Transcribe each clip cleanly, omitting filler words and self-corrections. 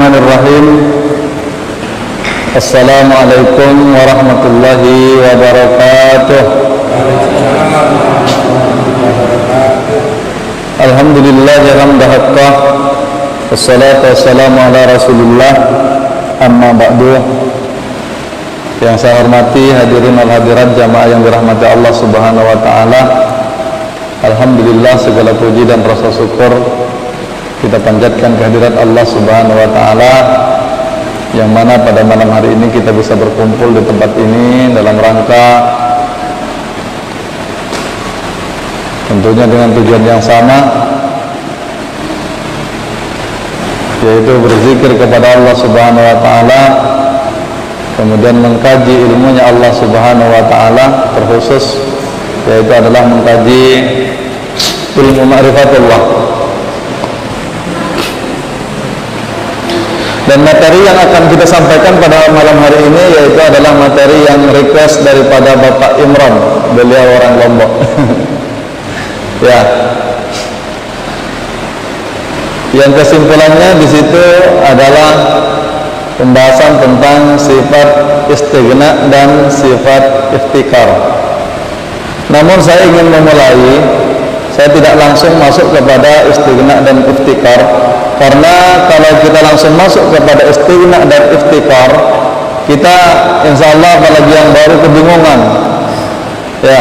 Bismillahirrahmanirrahim. Assalamualaikum warahmatullahi wabarakatuh. Alhamdulillahi hamda haqqah. Wassalatu wassalamu ala rasulillah. Amma ba'du. Yang saya hormati hadirin wal hadirat jamaah yang dirahmati Allah subhanahu wa ta'ala. Alhamdulillah, segala puji dan rasa syukur kita panjatkan kehadirat Allah subhanahu wa ta'ala, yang mana pada malam hari ini kita bisa berkumpul di tempat ini dalam rangka tentunya dengan tujuan yang sama, yaitu berzikir kepada Allah subhanahu wa ta'ala, kemudian mengkaji ilmunya Allah subhanahu wa ta'ala, terkhusus yaitu adalah mengkaji ilmu ma'rifatullah. Dan materi yang akan kita sampaikan pada malam hari ini yaitu adalah materi yang request daripada Bapak Imran, beliau orang Lombok. Ya. Yang kesimpulannya di situ adalah pembahasan tentang sifat istighna dan sifat iftikar. Namun saya ingin memulai, saya tidak langsung masuk kepada istighna dan iftikar, karena kalau kita langsung masuk kepada istighna dan iftikar, kita insya Allah apalagi yang baru kebingungan. Ya,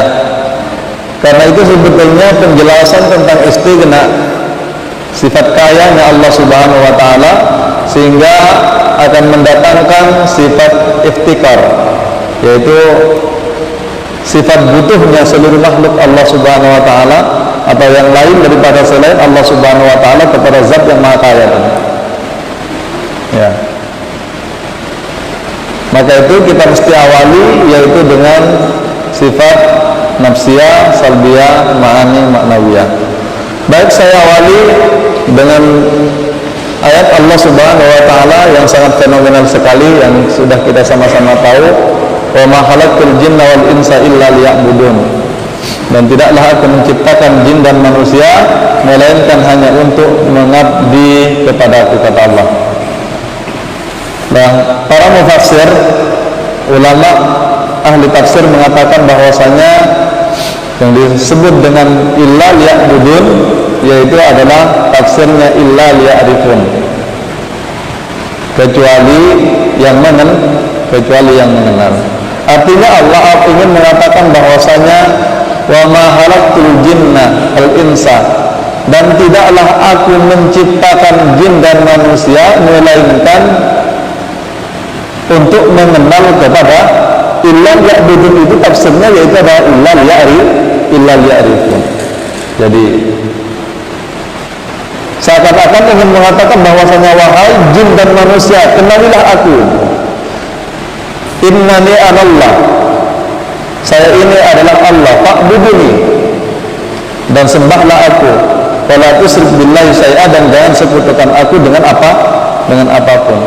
karena itu sebetulnya penjelasan tentang istighna, sifat kayanya Allah subhanahu wa ta'ala, sehingga akan mendatangkan sifat iftikar, yaitu sifat butuhnya seluruh makhluk Allah subhanahu wa ta'ala atau yang lain daripada selain Allah subhanahu wa ta'ala kepada zat yang maha kaya. Ya. Maka itu kita mesti awali yaitu dengan sifat nafsiyah, salbiyah, ma'ani, maknawiyah. Baik, saya awali dengan ayat Allah subhanahu wa ta'ala yang sangat fenomenal sekali, yang sudah kita sama-sama tahu, wa ma khalaqtul jinna wal insa illa liya'budun. Dan tidaklah aku menciptakan jin dan manusia melainkan hanya untuk mengabdi kepada-Ku, kata Allah. Nah, para mufassir, ulama ahli tafsir mengatakan bahwasanya yang disebut dengan illa liya'budun yaitu adalah tafsirnya illa liya'rifun, kecuali yang mengenal. Artinya Allah ingin mengatakan bahwasanya wa ma khalaqtul jinna wal insa, dan tidaklah aku menciptakan jin dan manusia melainkan untuk mengenal kepada illa ya'budun. Itu tafsirnya yaitu adalah illa liya'rifun. Jadi seakan-akan ingin mengatakan bahwasanya wahai jin dan manusia, kenalilah aku, innani anallah, saya ini adalah Allah, fa'buduni, dan sembahlah aku, wala tusyrik billahi syai'a, dan jangan sekutukan aku dengan apapun.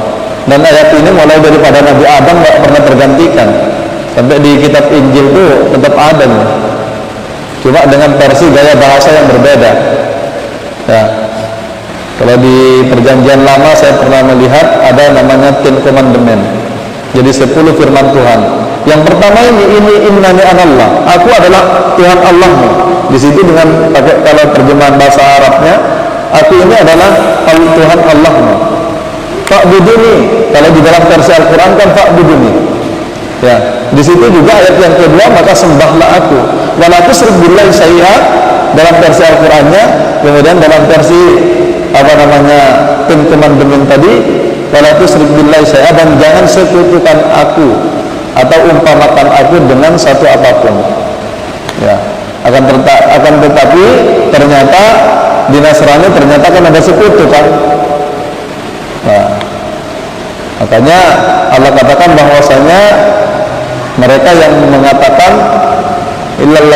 Dan ayat ini mulai daripada Nabi Adam tidak pernah tergantikan, sampai di kitab Injil itu tetap ada, cuma dengan versi gaya bahasa yang berbeda. Ya, kalau di perjanjian lama saya pernah melihat ada namanya 10 commandment, jadi 10 firman Tuhan. Yang pertama ini innani anallah, aku adalah Tuhan Allahmu. Di situ dengan pakai kalau terjemahan bahasa Arabnya, aku ini adalah Tuhan Allahmu. Fa'buduni, kalau di dalam versi Al-Quran kan fa'buduni. Ya, di situ juga ayat yang kedua, maka sembahlah aku. Wala tusyrik billahi syai'a dalam versi Al-Qurannya, kemudian dalam versi Ten Commandment tadi, wala tusyrik billahi syai'a, dan jangan sekutukan aku atau umpamakan aku dengan satu apapun. Ya, akan tetapi ternyata di Nasrani ternyata kan ada sekutu kan. Nah, makanya Allah katakan bahwasanya mereka yang mengatakan innal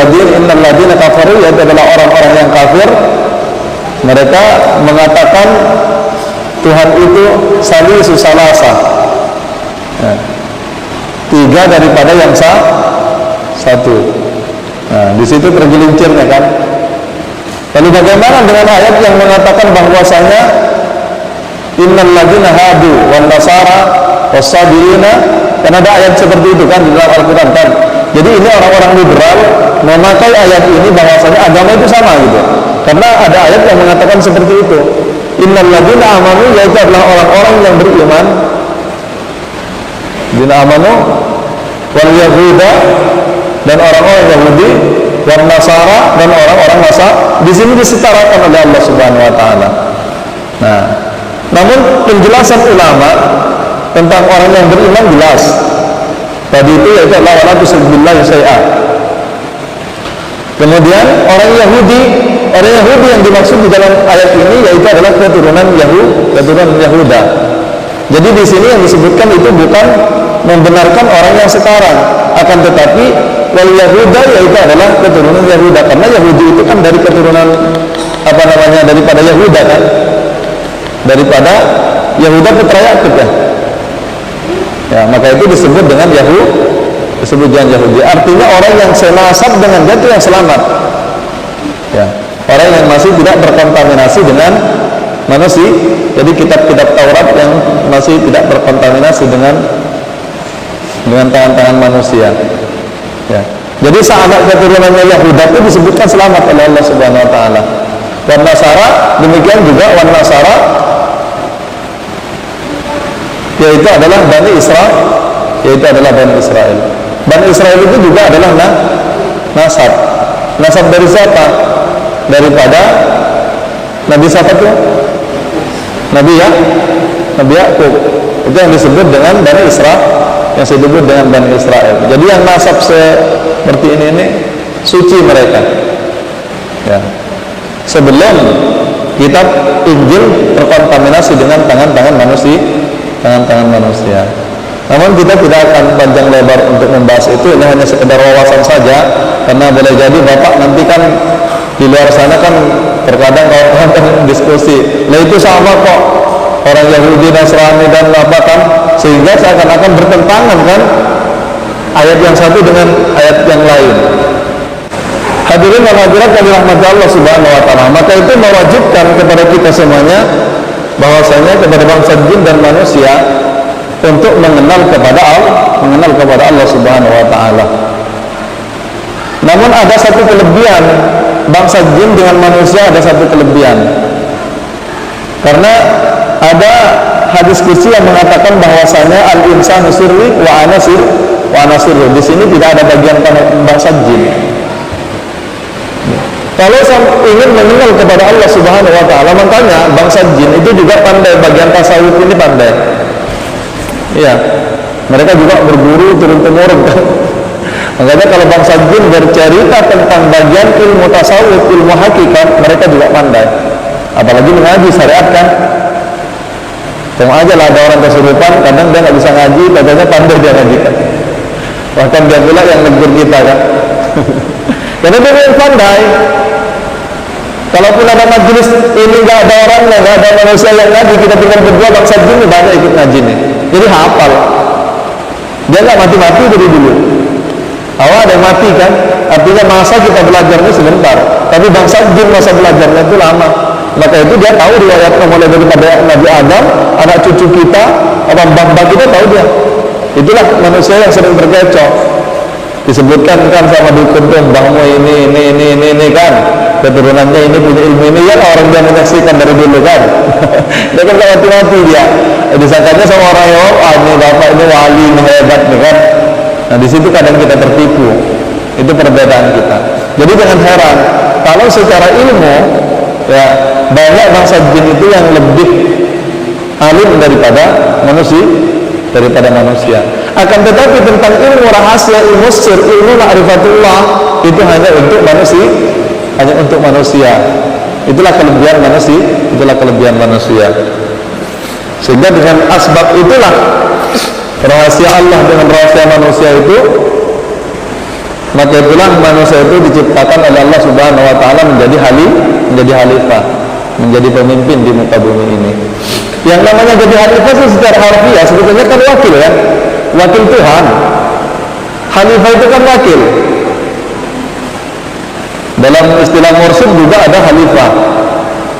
ladzina kafaru, yaitu adalah orang-orang yang kafir, mereka mengatakan Tuhan itu salisu salasa. Ya, 3 daripada yang satu. Nah, di situ tergelincirnya kan. Lalu bagaimana dengan ayat yang mengatakan bahwasanya innal ladzina hadu wan nasara was-sabiina, kan ada ayat seperti itu kan di dalam Al-Qur'an kan. Jadi ini orang-orang liberal memakai ayat ini bahwasanya agama itu sama gitu. Karena ada ayat yang mengatakan seperti itu. Innal ladzina amanu, yaitu adalah orang-orang yang beriman. Dina amanu wal yahuda, dan orang-orang Yahudi, wal nasara, dan orang-orang Nasara. Di sini disetarakan oleh Allah Subhanahu wa taala. Nah, namun penjelasan ulama tentang orang yang beriman jelas. Tadi itu yaitu adalah wala tusyrik billahi syai'an. Kemudian orang Yahudi yang dimaksud di dalam ayat ini yaitu adalah keturunan Yahuda. Jadi di sini yang disebutkan itu bukan membenarkan orang yang sekarang, akan tetapi wal Yahuda yaitu adalah keturunan Yahuda, karena Yahudi itu kan dari keturunan daripada Yahuda kan, daripada Yahuda putra Yakub ya. Ya, maka itu disebut dengan Yahudi. Artinya orang yang senasab dengan dia itu yang selamat. Ya, orang yang masih tidak berkontaminasi dengan manusia. Jadi kitab-kitab Taurat yang masih tidak berkontaminasi dengan tangan-tangan manusia. Ya. Jadi sahabat keturunannya Yahuda itu disebutkan selamat oleh Allah Subhanahu wa taala. Wan Nasara, demikian juga wan Nasara yaitu adalah Bani Israel, Bani Israel itu juga adalah nasab dari siapa? Daripada Nabi siapa tuh? Nabi Yakub. Itu yang disebut dengan Bani Israel, yang disebut dengan Bani Israel. Jadi yang nasab seperti ini suci mereka. Ya. Sebelum kitab Injil terkontaminasi dengan tangan-tangan manusia. Namun kita tidak akan panjang lebar untuk membahas itu. Ini hanya sekedar wawasan saja, karena boleh jadi Bapak nanti kan di luar sana kan terkadang kawan-kawan diskusi, nah itu sama kok orang Yahudi, Nasrani dan apa kan, sehingga seakan-akan bertentangan kan ayat yang satu dengan ayat yang lain. Hadirin dan hadirat yang dirahmati Allah Subhanahu wa taala, maka itu mewajibkan kepada kita semuanya bahwasanya kepada bangsa jin dan manusia untuk mengenal kepada Allah Subhanahu wa taala. Namun ada satu kelebihan bangsa jin dengan manusia, ada satu kelebihan. Karena ada hadis qudsi yang mengatakan bahwasanya al-insanu sirri wa ana sirru. Di sini tidak ada bagian bangsa jin. Kalau ingin mengenal kepada Allah Subhanahu wa taala, makanya bangsa jin itu juga pandai, bagian tasawuf ini pandai. Iya. Mereka juga berguru turun-temurun kan. Makanya kalau bangsa jin bercerita tentang bagian ilmu tasawuf, ilmu hakikat, mereka juga pandai. Apalagi mengaji syariat kan. Tengok aja lah ada orang kesurupan, kadang dia nggak bisa ngaji, katanya pandai dia ngaji kan. Bahkan dia pula yang negur kita kan. Karena dia pandai. Kalaupun ada majelis ini nggak ada orangnya, nggak ada manusia yang ngaji, kita tinggal berdua bangsa jin banyak ikut ngaji nih. Jadi hafal. Dia nggak mati-mati dari dulu. Awal ada yang mati kan, artinya masa kita belajarnya sebentar. Tapi bangsa jin masa belajarnya itu lama. Maka itu dia tahu riwayatnya mulai daripada Nabi Adam, anak cucu kita, mbah-mbah kita tahu dia. Itulah manusia yang sering berkecoh. Disebutkan kan sama dukun tuh, mbahmu ini kan, keturunannya ini punya ilmu ini, ya orang dia menyaksikan dari dulu kan. Dia kan gak mati-mati dia. Disangkanya sama orang yang ini bapak ini wali, ini hebat nih kan. Nah di situ kadang kita tertipu. Itu perbedaan kita. Jadi jangan heran kalau secara ilmu ya banyak bangsa jin itu yang lebih alim daripada manusia. Akan tetapi tentang ilmu rahasia, ilmu sir, ilmu ma'rifatullah itu hanya untuk manusia. Itulah kelebihan manusia. Sehingga dengan asbab itulah rahasia Allah dengan rahasia manusia itu, maka itulah manusia itu diciptakan oleh Allah Subhanahu wa taala menjadi khalifah, menjadi pemimpin di muka bumi ini. Yang namanya jadi khalifah itu secara harfiah sebetulnya kan wakil ya, wakil Tuhan. Khalifah itu kan wakil. Dalam istilah mursyid juga ada khalifah.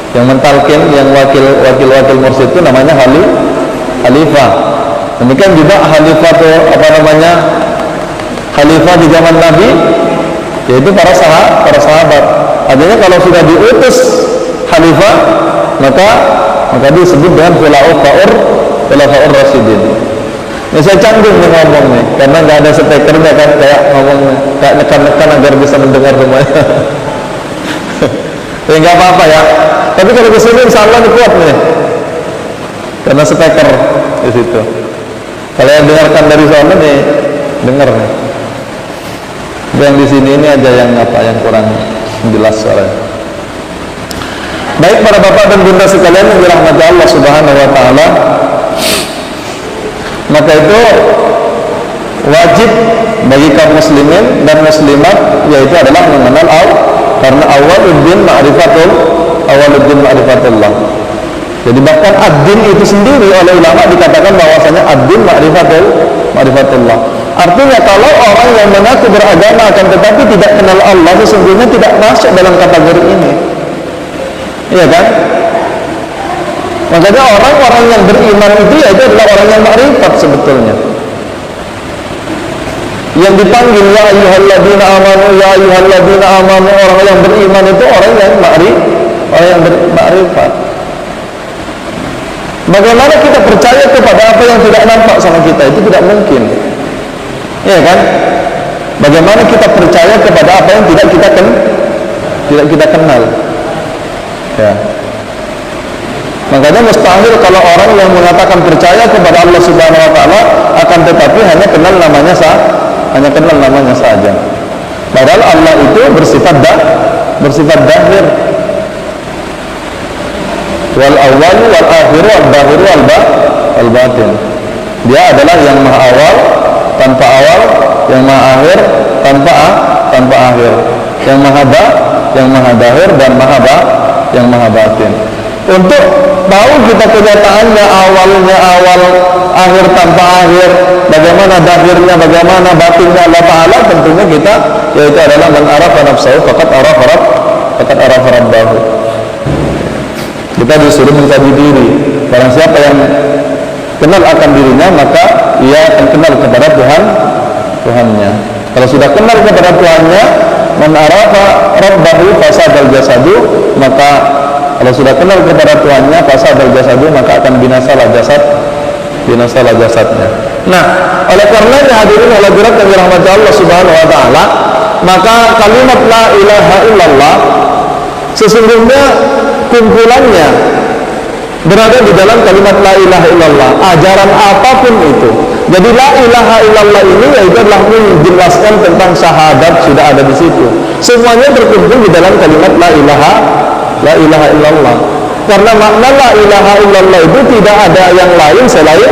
Yang mentalkin, yang wakil mursyid itu namanya khalifah. Demikian juga khalifah itu khalifah di zaman Nabi, yaitu para sahabat. Artinya kalau sudah diutus khalifah, maka disebut dengan khulafaur rasyidin. Ini saya canggung nih ngomong nih, karena nggak ada speakernya kan, kayak ngomong kayak nekan-nekan agar bisa mendengar semuanya. Ya nggak apa-apa ya. Tapi kalau kesini insya Allah kuat nih, karena speaker di situ. Kalau yang dengarkan dari sana nih, dengar nih. Yang di sini ini aja yang kurang jelas soalnya. Baik para bapak dan bunda sekalian yang dirahmati Allah Subhanahu wa taala, maka itu wajib bagi kaum muslimin dan muslimat, yaitu adalah mengenal Allah, karena awaluddin ma'rifatullah. Jadi bahkan ad-din itu sendiri oleh ulama dikatakan bahwasanya ad-din ma'rifatullah. Artinya kalau orang yang mengaku beragama akan tetapi tidak kenal Allah, sesungguhnya tidak masuk dalam kategori ini. Iya kan? Makanya orang-orang yang beriman itu yaitu adalah orang yang makrifat sebetulnya. Yang dipanggil ya ayyuhalladzina amanu, orang yang beriman itu orang yang makrifat. Bagaimana kita percaya kepada apa yang tidak nampak sama kita? Itu tidak mungkin. Iya kan? Bagaimana kita percaya kepada apa yang tidak kita kenal? Ya. Makanya mustahil kalau orang yang mengatakan percaya kepada Allah Subhanahu wa taala akan tetapi hanya kenal namanya saja. Padahal Allah itu bersifat dahir. Wal awwal wal akhir wal zahir wal batin. Dia adalah yang maha awal tanpa awal, yang maha akhir tanpa akhir, yang maha zahir dan yang maha batin. Untuk tahu kita kenyataannya awalnya awal, akhir tanpa akhir, bagaimana zahirnya, bagaimana batinnya Allah Ta'ala, tentunya kita yaitu adalah man arafa nafsahu faqad arafa rabbahu. Kita disuruh mengkaji diri. Barang siapa yang kenal akan dirinya, maka ia akan kenal kepada Tuhannya. Kalau sudah kenal kepada Tuhannya, man arafa rabbahu fasadal jasadu, maka kalau sudah kenal kepada Tuhannya, fasadal jasadu, maka akan binasalah jasadnya. Nah, oleh karenanya hadirin hadirat yang dirahmati Allah Subhanahu wa taala, maka kalimat la ilaha illallah sesungguhnya kumpulannya berada di dalam kalimat la ilaha illallah, ajaran apapun itu. Jadi la ilaha illallah ini yaitu adalah menjelaskan tentang syahadat sudah ada di situ. Semuanya terkumpul di dalam kalimat la ilaha illallah. Karena makna la ilaha illallah itu tidak ada yang lain selain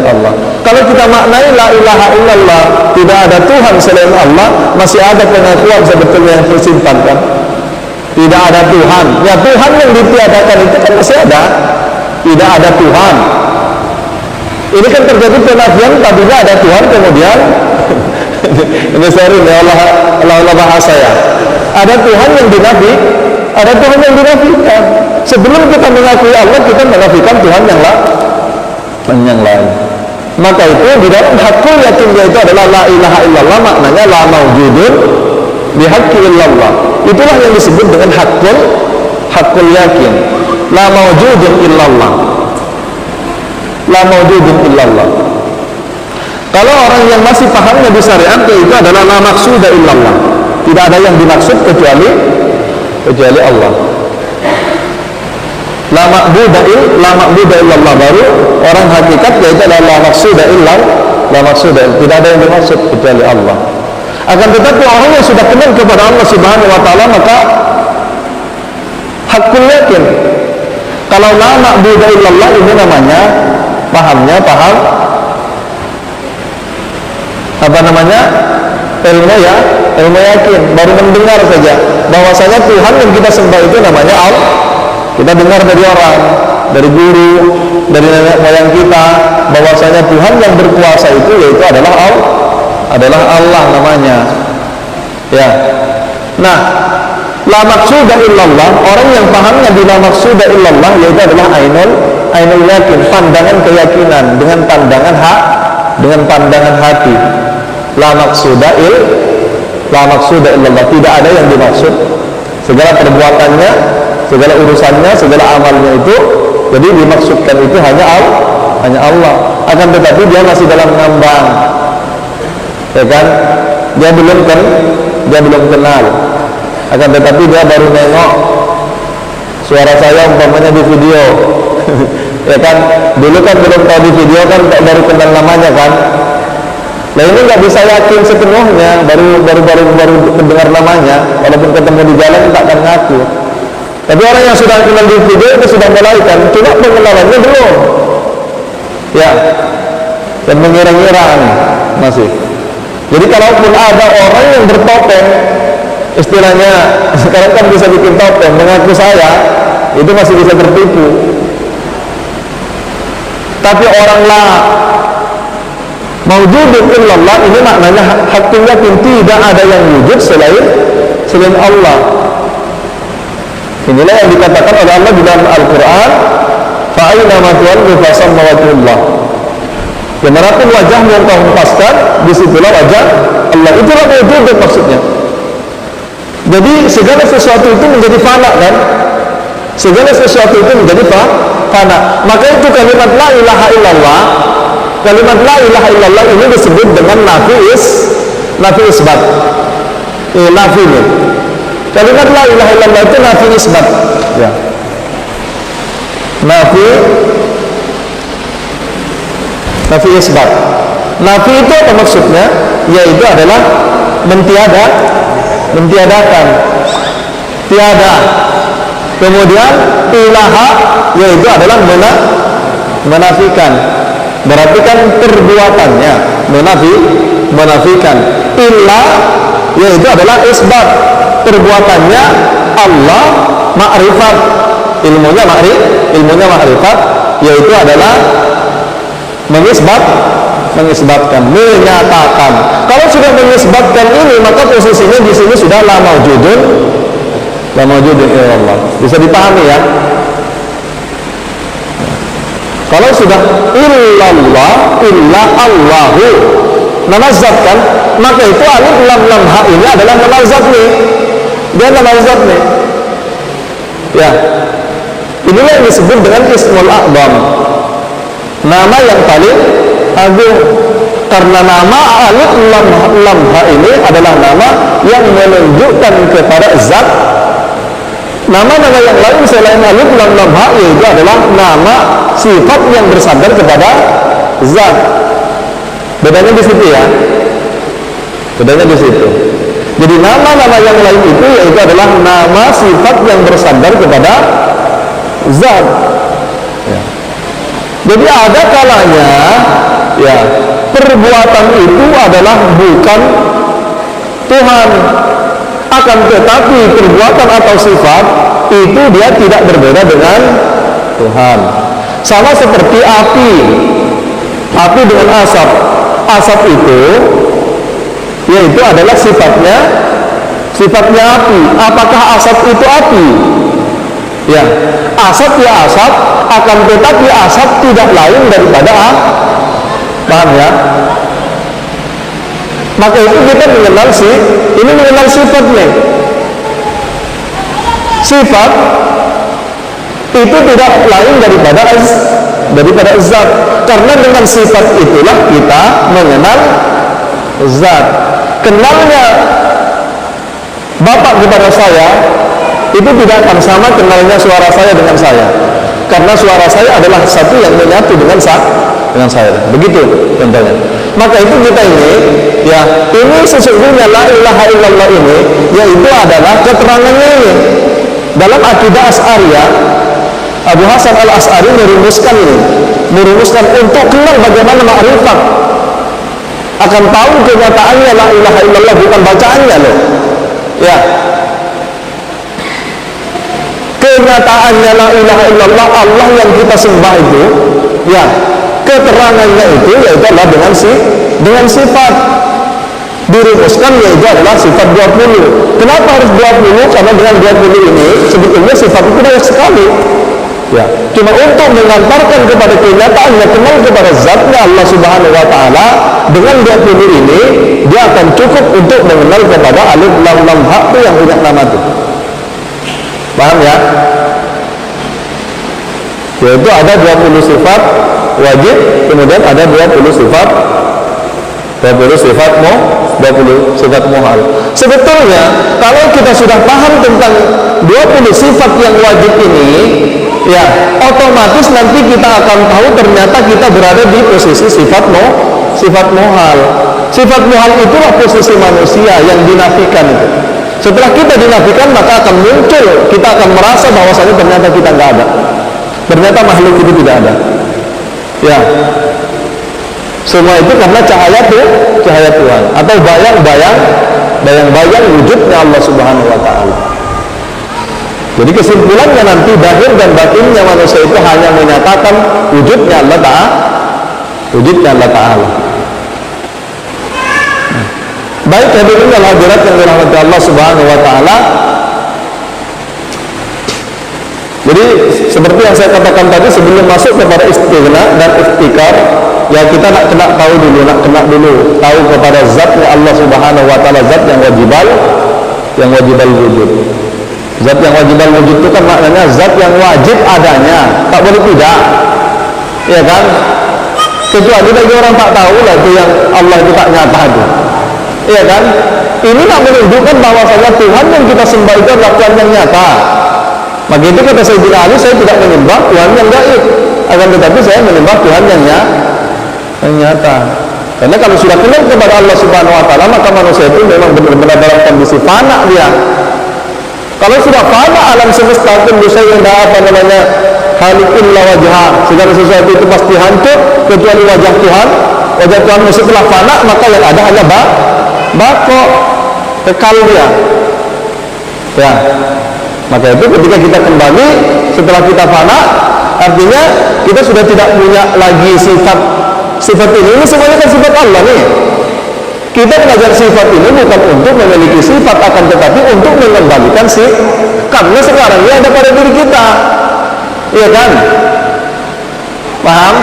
Allah. Kalau kita maknai la ilaha illallah tidak ada Tuhan selain Allah, masih ada pengakuan sebetulnya yang tersimpan kan? Tidak ada Tuhan. Ya Tuhan yang ditiadakan itu kan masih ada. Tidak ada Tuhan. Ini kan terjadi penafian tadinya ada Tuhan kemudian ini sorry ya Allah bahasa ya. Ada Tuhan yang dinafikan. Sebelum kita mengakui Allah, kita menafikan Tuhan yang lain. Maka itu di dalam hakul yakin yaitu adalah la ilaha illallah, maknanya la maujudun bihaqqi illallah. Itulah yang disebut dengan hakul yakin. La maujudun illallah. La maujudun illallah. Kalau orang yang masih pahamnya di syariat itu adalah la maqsuda illallah. Tidak ada yang dimaksud kecuali Allah. La ma'buda illallah, baru orang hakikat yaitu adalah la maqsuda illallah. Tidak ada yang dimaksud kecuali Allah. Akan tetapi orang yang sudah kenal kepada Allah Subhanahu wa taala, maka hakul yakin. Kalau la ma'buda illallah ini namanya paham ilmu yakin, baru mendengar saja bahwasanya Tuhan yang kita sembah itu namanya Allah. Kita dengar dari orang, dari guru, dari nenek moyang kita bahwasanya Tuhan yang berkuasa itu yaitu adalah Allah namanya. Ya. Nah, la maqsuda illallah, orang yang pahamnya di la maqsuda illallah yaitu adalah ainul yakin, pandangan keyakinan dengan pandangan hati. La maqsuda illallah, tidak ada yang dimaksud. Segala perbuatannya, segala urusannya, segala amalnya itu, jadi dimaksudkan itu hanya Allah. Akan tetapi dia masih dalam ngambang, ya kan? Dia belum kenal. Akan tetapi dia baru nengok suara saya umpamanya di video, ya kan? Dulu kan belum tahu di video kan, baru kenal namanya kan. Nah ini nggak bisa yakin sepenuhnya, baru mendengar namanya, walaupun ketemu di jalan tak akan ngaku. Tapi orang yang sudah kenal di video itu sudah mulai kan, cuma pengenalannya belum, ya, dan mengira-ngira masih. Jadi kalaupun ada orang yang bertopeng, istilahnya sekarang kan bisa bikin topeng, mengaku saya, itu masih bisa tertipu. Tapi orang maujudun illallah, ini maknanya hakun yakin, tidak ada yang wujud selain Allah. Inilah yang dikatakan oleh Allah di dalam Al-Quran, fa'aina ma tuwallu fasamma wajhullah. Dimanapun wajahmu yang kau hempaskan, disitulah wajah Allah. Itulah wujud maksudnya. Jadi segala sesuatu itu menjadi fana kan? Segala sesuatu itu menjadi fana. Maka itu kalimat la ilaha illallah, kalimat la ilaha illallah ini disebut dengan nafi isbat. Nafi ini. Kalimat la ilaha illallah itu nafi isbat. Ya. Nafi isbat. Nafi itu apa maksudnya? Yaitu adalah mentiadakan, tiada. Kemudian ilaha yaitu adalah menafikan. Berarti kan perbuatannya menafikan. Illa yaitu adalah isbat, perbuatannya Allah ma'rifat, ilmunya ma'rifat, yaitu adalah mengisbatkan, menyatakan. Kalau sudah mengisbatkan ini, maka posisinya di sini sudah la maujudun illallah. Bisa dipahami ya? Kalau sudah illallah, illa Allahu, nama zat kan, maka itu alif lam lam ha ini adalah nama zat nih. Dia nama zat nih. Ya. Inilah yang disebut dengan ismul a'zam, nama yang paling agung. Karena nama alif lam ha ini adalah nama yang menunjukkan kepada zat. Nama-nama yang lain selain alif lam ha yaitu adalah nama sifat yang bersandar kepada zat. Bedanya di situ ya. Bedanya di situ. Jadi nama-nama yang lain itu yaitu adalah nama sifat yang bersandar kepada zat. Ya. Jadi ada kalanya ya perbuatan itu adalah bukan Tuhan, akan tetapi perbuatan atau sifat itu dia tidak berbeda dengan Tuhan. Sama seperti api dengan asap itu yaitu adalah sifatnya api. Apakah asap itu api? Ya, asap ya asap, akan tetapi asap tidak lain daripada paham ya? Maka itu kita mengenal mengenal sifatnya. Sifat itu tidak lain daripada zat. Karena dengan sifat itulah kita mengenal zat. Kenalnya Bapak kepada saya itu tidak akan sama kenalnya suara saya dengan saya. Karena suara saya adalah satu yang menyatu dengan saya. Begitu contohnya. Maka itu kita ini sesungguhnya la ilaha illallah ini yaitu adalah keterangannya ini. Dalam akidah Asy'ariyah, Abu Hasan al-Asy'ari merumuskan untuk kenal bagaimana ma'rifat, akan tahu kenyataannya la ilaha illallah, bukan bacaannya loh. Ya. Kenyataannya la ilaha illallah, Allah yang kita sembah itu, ya, keterangannya itu yaitu adalah dengan sifat. dirumuskan yaitu adalah sifat 20. Kenapa harus 20? Karena dengan 20 ini sebetulnya sifat itu banyak sekali. Ya, cuma untuk mengantarkan kepada kenyataan yang kenal kepada zatnya Allah Subhanahu wa taala, dengan 20 ini dia akan cukup untuk mengenal kepada alif lam lam ha itu yang punya nama itu. Paham ya? Yaitu ada 20 sifat wajib, kemudian ada 20 sifat muhal. Sebetulnya kalau kita sudah paham tentang 20 sifat yang wajib ini, ya otomatis nanti kita akan tahu ternyata kita berada di posisi sifat muhal. Sifat muhal itulah posisi manusia yang dinafikan itu. Setelah kita dinafikan, maka akan muncul, kita akan merasa bahwasanya ternyata kita nggak ada, ternyata makhluk itu tidak ada. Ya, semua itu karena cahaya Tuhan atau bayang-bayang wujudnya Allah Subhanahu wa taala. Jadi kesimpulannya nanti zahir dan batinnya manusia itu hanya menyatakan wujudnya Allah taala. Baik, hadirin dan hadirat yang dirahmati Allah Subhanahu wa taala. Jadi seperti yang saya katakan tadi, sebelum masuk kepada istighna dan iftikar, ya kita nak kena tahu dulu tahu kepada zatnya Allah Subhanahu wa taala, zat yang wajibal wujud. Zat yang wajibal wujud itu kan maknanya zat yang wajib adanya, tak boleh tidak. Ya kan? Kecuali bagi orang tak tahu lah itu yang Allah itu tak nyata itu. Iya kan? Ini nak menunjukkan bahwasanya Tuhan yang kita sembah itu adalah Tuhan yang nyata. Maka itu kata Sayyidina Ali, saya tidak menyembah Tuhan yang gaib, akan tetapi saya menyembah Tuhan yang nyata. Karena kalau sudah kenal kepada Allah Subhanahu wa taala, maka manusia itu memang benar-benar dalam kondisi fana dia. Kalau sudah fana alam semesta, kullu syai'in halikun la wajha, segala sesuatu itu pasti hancur kecuali wajah Tuhan. Wajah Tuhan setelah fana, maka yang ada hanya bako, kekal dia. Ya. Maka itu ketika kita kembali setelah kita fana, artinya kita sudah tidak punya lagi sifat ini. Ini semuanya kan sifat Allah nih. Kita belajar sifat ini bukan untuk memiliki sifat, akan tetapi untuk mengembalikan karena sekarang ini ada pada diri kita. Iya kan? Paham?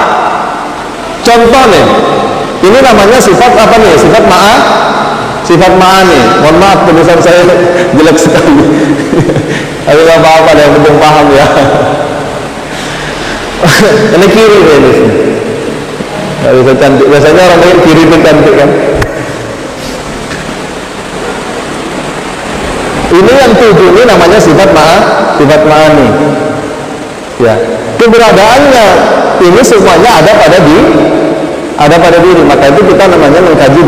Contoh nih, ini namanya sifat apa nih? Sifat ma'ani. Mohon maaf tulisan saya jelek sekali. Tapi gak apa-apa, yang penting paham ya. Ini kiri ini. Gak bisa cantik. Biasanya orang lain kiri itu cantik kan. Ini yang 7 ini namanya sifat ma'ani. Ya, keberadaannya ini semuanya ada pada diri. Maka itu kita namanya mengkaji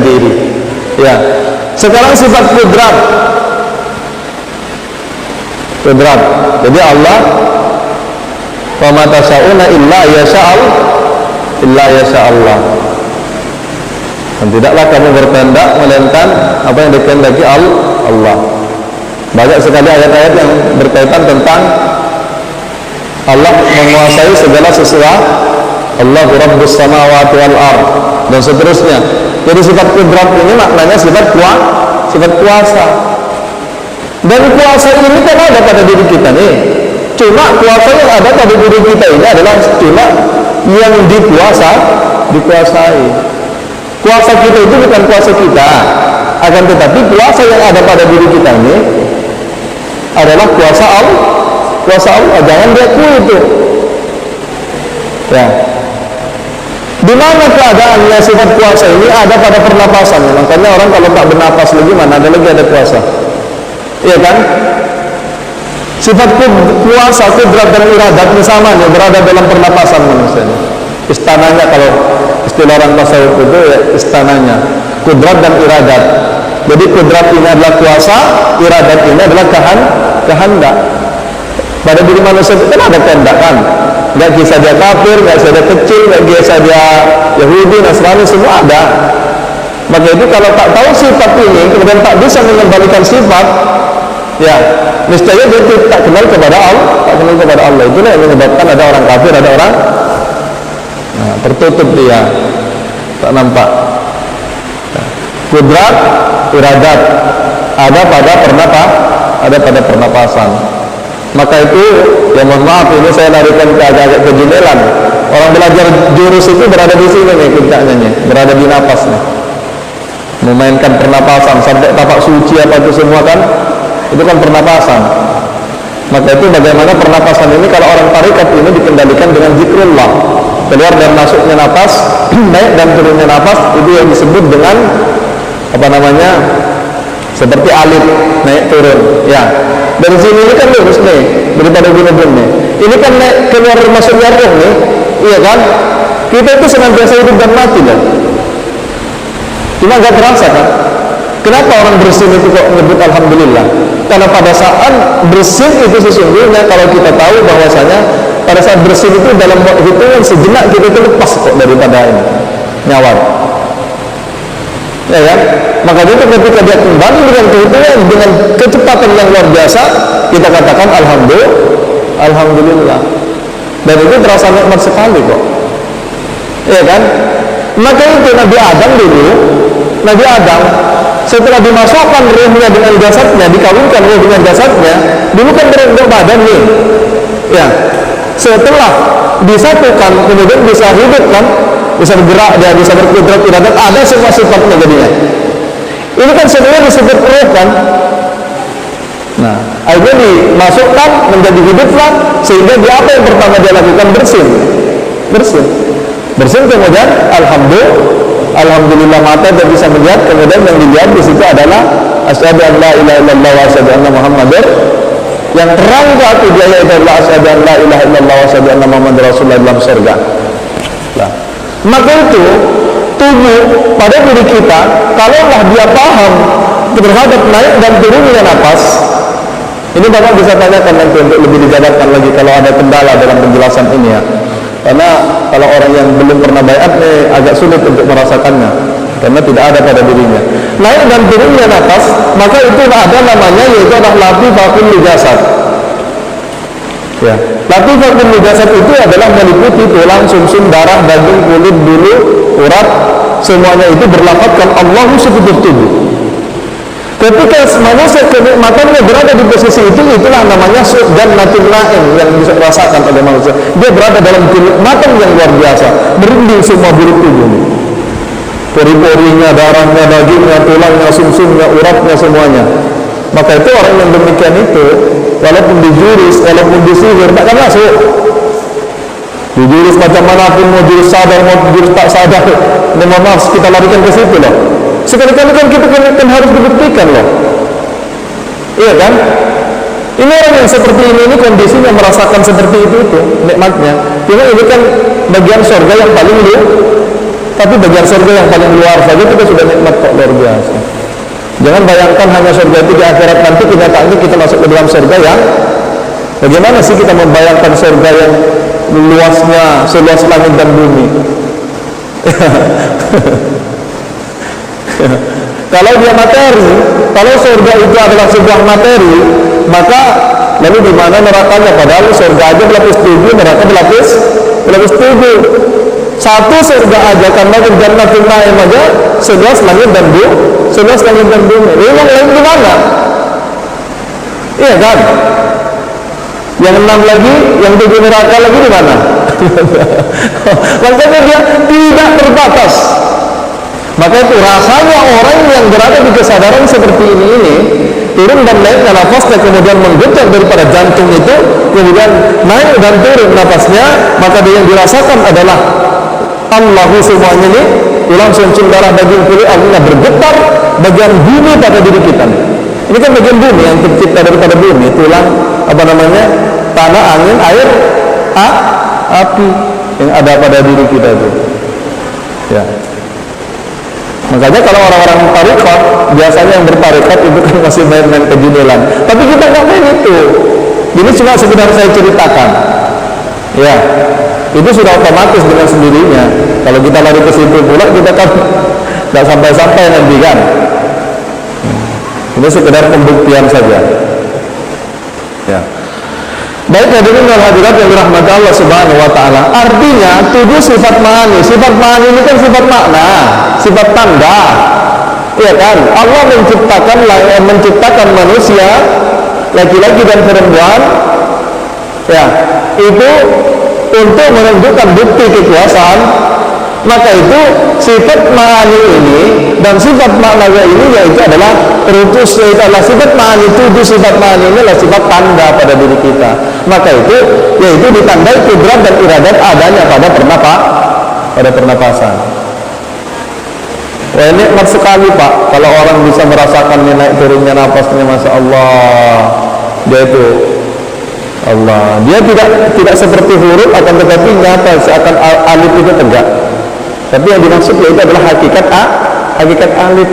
diri. Ya. Sekarang sifat kudrat. Jadi Allah, wa ma tasyauna illa yasha Allah. Dan tidaklah kamu berkehendak melainkan apa yang dikehendaki Allah. Banyak sekali ayat-ayat yang berkaitan tentang Allah menguasai segala sesuatu. Allahu Rabbus samawati wal ard dan seterusnya. Jadi sifat kudrat ini maknanya sifat kuasa. Dan kuasa ini kan ada pada diri kita nih. Cuma kuasa yang ada pada diri kita ini adalah cuma yang dikuasai. Kuasa kita itu bukan kuasa kita, akan tetapi kuasa yang ada pada diri kita ini adalah kuasa Allah. Jangan diakui itu. Ya. Di mana keadaannya sifat kuasa ini ada pada pernapasan. Makanya orang kalau tak bernapas lagi, mana ada lagi ada kuasa. Iya kan? Sifat kuasa, kudrat dan iradat ini sama nih, berada dalam pernapasan manusia. Istananya, kalau istilah orang tasawuf itu ya istananya, kudrat dan iradat. Jadi kudrat ini adalah kuasa, iradat ini adalah kehendak. Pada diri manusia itu kan ada kehendak kan? Gak kisah dia kafir, gak kisah dia kecil, gak kisah dia Yahudi, Nasrani, semua ada. Maka itu kalau tak tahu sifat ini, kemudian tak bisa mengembalikan sifat, ya niscaya dia tak kenal kepada Allah. Itulah yang menyebabkan ada orang kafir, ada orang tertutup dia, tak nampak. kudrat, iradat, ada pada pernapasan. Maka itu, ya mohon maaf, ini saya larikan ke agak-agak kejunelan. Orang belajar jurus itu berada di sini nih puncaknya nih, berada di napas nih, memainkan pernapasan sampai tapak suci apa itu semua kan, itu kan pernapasan. Maka itu bagaimana pernapasan ini kalau orang tarikat ini dikendalikan dengan zikrullah, keluar dan masuknya napas, naik dan turunnya napas, itu yang disebut dengan apa namanya, seperti alif naik turun. Ya, dari sini ini kan lurus nih daripada gini nih. Ini kan naik keluar masuk jarum nih, iya kan? Kita itu senantiasa hidup dan mati kan? Cuma nggak terasa kan? Kenapa orang bersin itu kok menyebut alhamdulillah? Karena pada saat bersin itu sesungguhnya kalau kita tahu bahwasanya pada saat bersin itu dalam hitungan sejenak kita itu lepas kok daripada ini nyawa. Ya kan? Maka itu ketika dia kembali dengan kehidupan dengan kecepatan yang luar biasa, kita katakan alhamdulillah. Dan itu terasa nikmat sekali kok. Ya kan? Maka itu Nabi Adam dulu, Nabi Adam setelah dimasukkan ruhnya dengan jasadnya, dikawinkan ruh dengan jasadnya, dulu kan berbentuk badan nih. Ya. Setelah disatukan kemudian bisa hidup kan, bisa bergerak, dia bisa berkudrat, iradat, ada semua sifatnya jadinya. Ini kan sebenarnya disebut ruh kan. Nah, akhirnya dimasukkan menjadi hiduplah, sehingga dia apa yang pertama dia lakukan? Bersin kemudian alhamdulillah mata dia bisa melihat, kemudian yang dilihat di situ adalah asyhadu an la ilaha illallah wa asyhadu anna muhammadar, yang terang ke hati dia yaitu adalah asyhadu an la ilaha illallah wa asyhadu anna muhammadar rasulullah dalam surga. Nah, maka itu tubuh pada diri kita, kalaulah dia paham terhadap naik dan turunnya napas, ini Bapak bisa tanyakan nanti untuk lebih dijabarkan lagi kalau ada kendala dalam penjelasan ini ya. Karena kalau orang yang belum pernah baiat nih agak sulit untuk merasakannya, karena tidak ada pada dirinya. Naik dan turunnya napas, maka itu ada namanya, yaitu adalah latifahul jasad. Ya, latifahul jasad itu adalah meliputi tulang, sumsum, darah, daging, kulit, bulu, urat, semuanya itu berlafadzkan Allahu seluruh tubuh. Ketika manusia kenikmatannya berada di posisi itu, itulah namanya jannatul na'im yang bisa dirasakan oleh manusia. Dia berada dalam kenikmatan yang luar biasa, merinding semua bulu tubuhnya, pori-porinya, darahnya, dagingnya, tulangnya, sumsumnya, uratnya, semuanya. Maka itu orang yang demikian itu, walaupun di jurus, walaupun di sihir, tak akan masuk. Di jurus macam manapun, mau jurus sadar, mau jurus tak sadar, mohon maaf, kita larikan ke situ loh. Sekali-kali kan kita kan harus dibuktikan loh. Iya kan? Ini orang yang seperti ini kondisinya merasakan seperti itu nikmatnya. Cuma ini kan bagian surga yang paling luar, tapi bagian surga yang paling luar saja kita sudah nikmat kok, luar biasa. Jangan bayangkan hanya surga itu di akhirat, nanti kenyataannya kita masuk ke dalam surga yang bagaimana sih kita membayangkan surga yang luasnya seluas langit dan bumi. Kalau dia materi, kalau surga itu adalah sebuah materi, maka lalu di mana nerakanya? Padahal surga aja berlapis 7, neraka berlapis 7. Satu surga aja karena jannatul na'im aja seluas langit dan bumi. Yang lain di mana? Iya kan? Yang 6 lagi, yang 7 neraka lagi di mana? Makanya dia tidak terbatas. Maka itu rasanya orang yang berada di kesadaran seperti ini turun dan naiknya nafasnya, kemudian menggetar daripada jantung itu, kemudian naik dan turun nafasnya, maka dia yang dirasakan adalah Allahu semuanya ini, tulang, sumsum, darah, daging, kulit, Allah bergetar bagian bumi pada diri kita. Ini kan bagian bumi yang tercipta daripada bumi, tulang, apa namanya, tanah, angin, air, api yang ada pada diri kita itu. Ya. Makanya kalau orang-orang tarikat, biasanya yang bertarikat itu kan masih main-main kejudelan. Tapi kita nggak main itu. Ini cuma sekedar saya ceritakan. Ya, itu sudah otomatis dengan sendirinya. Kalau kita lari ke situ pula, kita kan nggak sampai-sampai nanti kan. Ini sekedar pembuktian saja. Ya. Baik hadirin wal hadirat yang dirahmati Allah Subhanahu wa taala. Artinya tubuh sifat ma'ani. Sifat ma'ani ini kan sifat makna, sifat tanda. Iya kan? Allah menciptakan manusia laki-laki dan perempuan, ya, itu untuk menunjukkan bukti kekuasaan. Maka itu sifat ma'ani ini dan sifat maknanya ini yaitu adalah rutus, yaitu adalah sifat ma'ani. Tujuh sifat ma'ani ini adalah sifat tanda pada diri kita. Maka itu yaitu ditandai kudrat dan iradat adanya pada pernapasan. Wah, nikmat sekali Pak kalau orang bisa merasakan naik turunnya napasnya, Masya Allah. Dia itu Allah, dia tidak seperti huruf, akan tetapi nyata seakan alif itu tegak. Tapi yang dimaksud itu adalah hakikat alif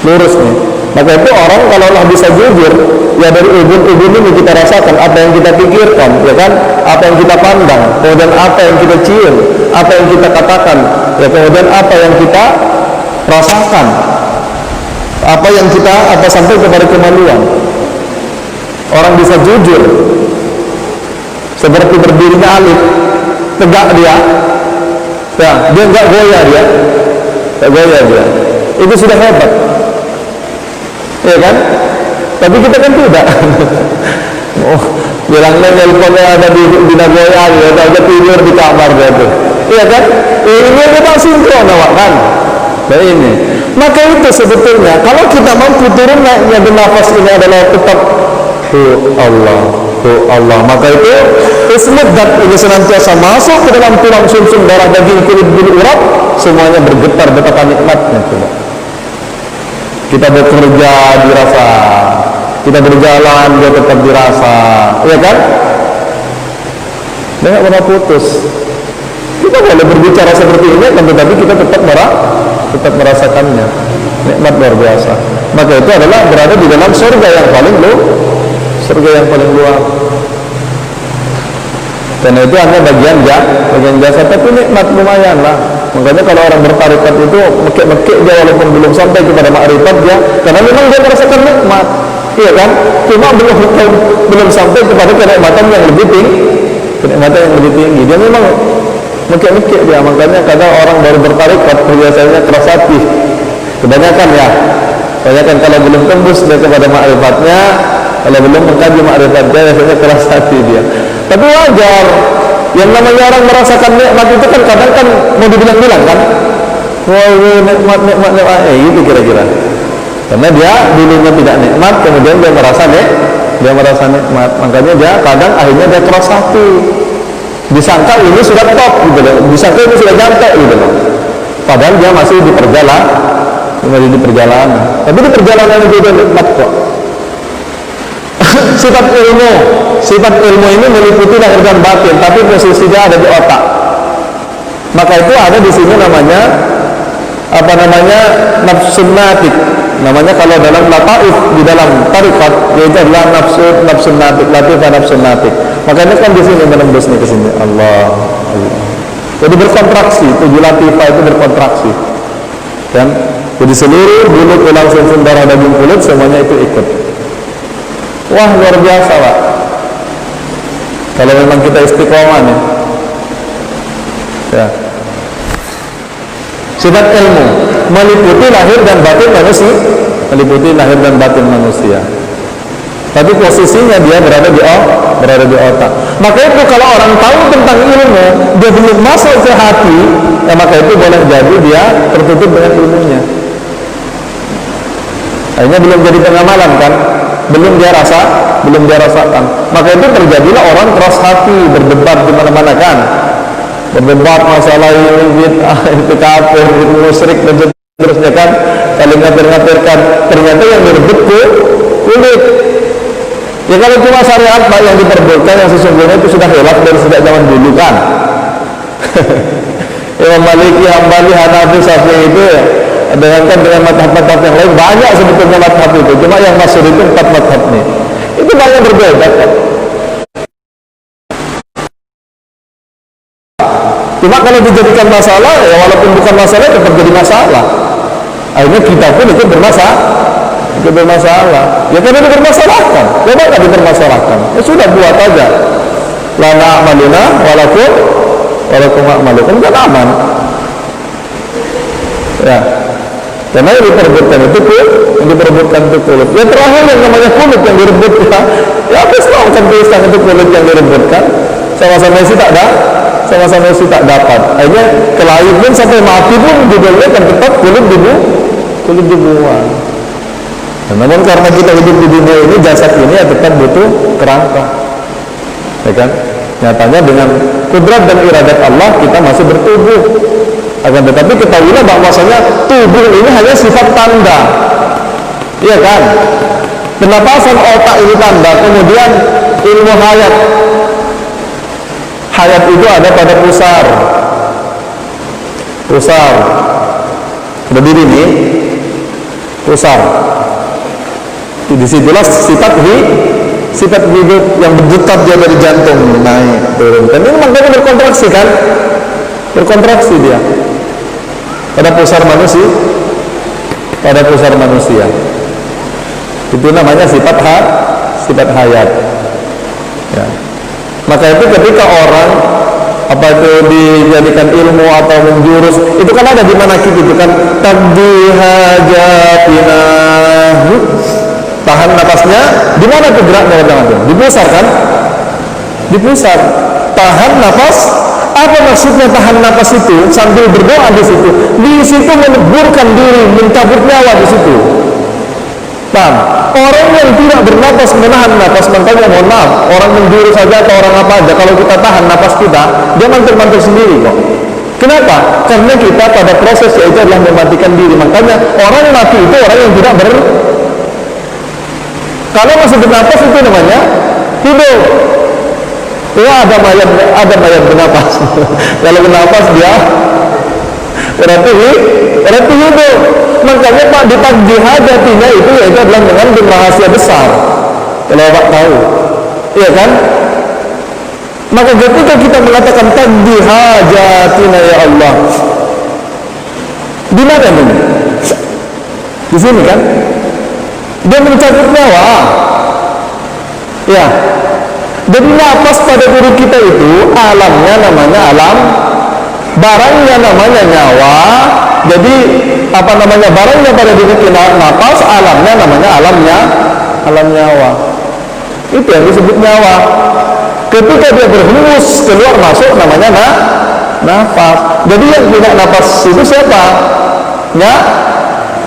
lurus nih. Maka itu orang kalau Allah bisa jujur, ya dari ubun-ubun ini kita rasakan apa yang kita pikirkan, ya kan? Apa yang kita pandang, kemudian apa yang kita cium, apa yang kita katakan, ya kemudian apa yang kita rasakan, apa yang kita sampai kepada kemaluan. Orang bisa jujur seperti berdirinya alif, tegak dia, ya, dia nggak goyah dia, itu sudah hebat, ya kan? Tapi kita kan tidak. Oh, bilangnya teleponnya ada di Nagoya, ya, ada tidur di kamar gitu, iya kan? Ini kita sinkron awak kan? Nah ini, maka itu sebetulnya kalau kita mampu turun naiknya bernafas ini adalah tetap Allah, maka itu ismut dat ini senantiasa masuk ke dalam tulang sumsum darah daging kulit bulu urat, semuanya bergetar betapa nikmatnya. Coba kita bekerja dirasa, kita berjalan dia tetap dirasa, ya kan? Dia nggak pernah putus. Kita boleh berbicara seperti ini, tetapi kita tetap merasakannya. Nikmat luar biasa. Maka itu adalah berada di dalam surga yang paling luar. Karena itu hanya bagian jasa, tapi nikmat lumayan lah. Makanya kalau orang bertarikat itu mekek dia walaupun belum sampai kepada ma'rifat dia, karena memang dia merasakan nikmat, iya kan? Cuma belum sampai kepada kenikmatan yang lebih tinggi. Dia memang mekek dia. Makanya kadang orang baru bertarikat biasanya keras hati. Kebanyakan kalau belum tembus dia kepada ma'rifatnya, kalau belum mengkaji ma'rifatnya biasanya keras hati dia. Tapi wajar, yang namanya orang merasakan nikmat itu kan kadang kan mau dibilang-bilang kan, wah nikmat, itu kira-kira. Karena dia dulunya tidak nikmat, kemudian dia merasa nikmat, makanya dia kadang akhirnya dia keras hati. Disangka ini sudah top gitu loh, disangka ini sudah nyampe gitu loh. Padahal dia masih di perjalanan. Tapi di perjalanan itu dia nikmat kok. Sifat ilmu ini meliputi lahir dan batin, tapi posisinya ada di otak. Maka itu ada di sini namanya nafsun natik. Namanya kalau dalam lataif di dalam tarikat yaitu adalah nafsun natik, latifah nafsun natik. Makanya kan di sini menembus nih ke sini. Allah. Jadi berkontraksi, 7 latifah itu berkontraksi. Kan? Jadi seluruh bulu tulang sumsum darah daging kulit semuanya itu ikut. Wah, luar biasa Pak. Kalau memang kita istiqomah nih, ya. Sifat ilmu meliputi lahir dan batin manusia. Tapi posisinya dia berada di otak. Maka itu kalau orang tahu tentang ilmu, dia belum masuk ke hati, ya maka itu boleh jadi dia tertutup dengan ilmunya. Akhirnya belum jadi pengamalan kan? Belum dia rasakan. Maka itu terjadilah orang keras hati, berdebat di mana-mana kan, berdebat masalah ini bid'ah, itu kafir, itu musyrik dan seterusnya kan, saling ngapir-ngapirkan. Ternyata yang direbut kulit. Ya kalau cuma syariat Pak yang diperbutkan, yang sesungguhnya itu sudah hilaf dari sejak zaman dulu kan. Imam Maliki, Hambali, Hanafi, Syafi'i itu ya, dengan madhab-madhab yang lain banyak sebetulnya madhab itu, cuma yang masyhur itu 4 madhab nih, itu banyak berbeda kan. Cuma kalau dijadikan masalah, ya walaupun bukan masalah tetap jadi masalah. Akhirnya kita pun itu bermasalah. Ya karena itu bermasalahkan, coba nggak dipermasalahkan, ya sudah buat aja. Lana amaluna walakum a'malukum kan aman. Ya. Karena yang diperebutkan itu kulit. Yang terakhir yang namanya kulit yang direbutkan, ya apa Islam itu kulit yang direbutkan, sama-sama isi tak dapat. Akhirnya kelahi pun sampai mati pun judulnya kan tetap kulit dibuang. Namun karena kita hidup di dunia ini, jasad ini ya tetap butuh kerangka, ya kan? Nyatanya dengan kudrat dan iradat Allah kita masih bertubuh. Akan tetapi ketahuilah bahwasanya tubuh ini hanya sifat tanda, iya kan? Pernapasan otak ini tanda, kemudian ilmu hayat itu ada pada pusar. Berdiri nih, pusar. Disitulah sifat hidup yang berdetak dia dari jantung naik turun. Dan ini makanya berkontraksi kan? Berkontraksi dia pada pusar manusia. Itu namanya sifat hayat. Ya. Maka itu ketika orang apa itu dijadikan ilmu atau menjurus, itu kan ada di manakib itu kan, tabdi hajatina, tahan napasnya di mana tuh geraknya itu? Di pusar kan? Di pusar. Tahan napas. Apa maksudnya tahan napas itu? Sambil berdoa di situ. Di situ meneburkan diri, mencabut nyawa di situ. Paham? Orang yang tidak bernapas menahan napas, makanya mohon maaf, orang menjurus saja atau orang apa aja, kalau kita tahan napas kita, dia mantul-mantul sendiri kok. Kenapa? Karena kita pada proses yaitu adalah mematikan diri. Makanya orang yang mati itu orang yang tidak kalau masih bernapas itu namanya hidup. Ya ada mayat bernapas. Kalau bernapas dia berarti hidup. Makanya Pak di takdir hajatinya itu yaitu adalah mengandung rahasia besar. Kalau Pak tahu, iya kan? Maka ketika kita mengatakan takdir hajatina ya Allah, di mana ini? Di sini kan? Dia mencabut nyawa. Ya. Jadi nafas pada diri kita itu alamnya namanya alam, barangnya namanya nyawa. Jadi apa namanya barangnya pada diri kita nafas, alamnya namanya alam nyawa. Itu yang disebut nyawa. Ketika dia berhembus keluar masuk namanya nafas. Jadi yang punya nafas itu siapa?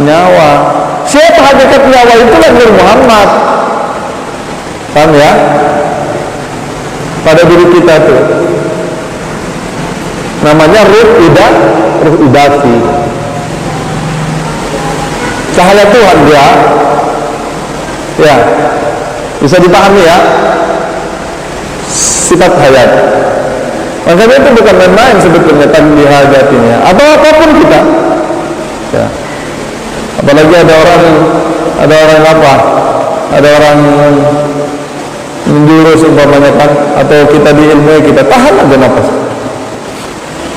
Nyawa. Siapa hakikat nyawa itu? Nabi Muhammad. Paham ya? Pada diri kita tuh namanya ruh idati, cahaya Tuhan dia. Ya, bisa dipahami ya, sifat hayat. Makanya itu bukan main-main sebetulnya takdir hajatinya atau apapun kita. Ya. Apalagi ada orang menjurus umpamanya kan, atau kita di ilmu kita tahan aja nafas.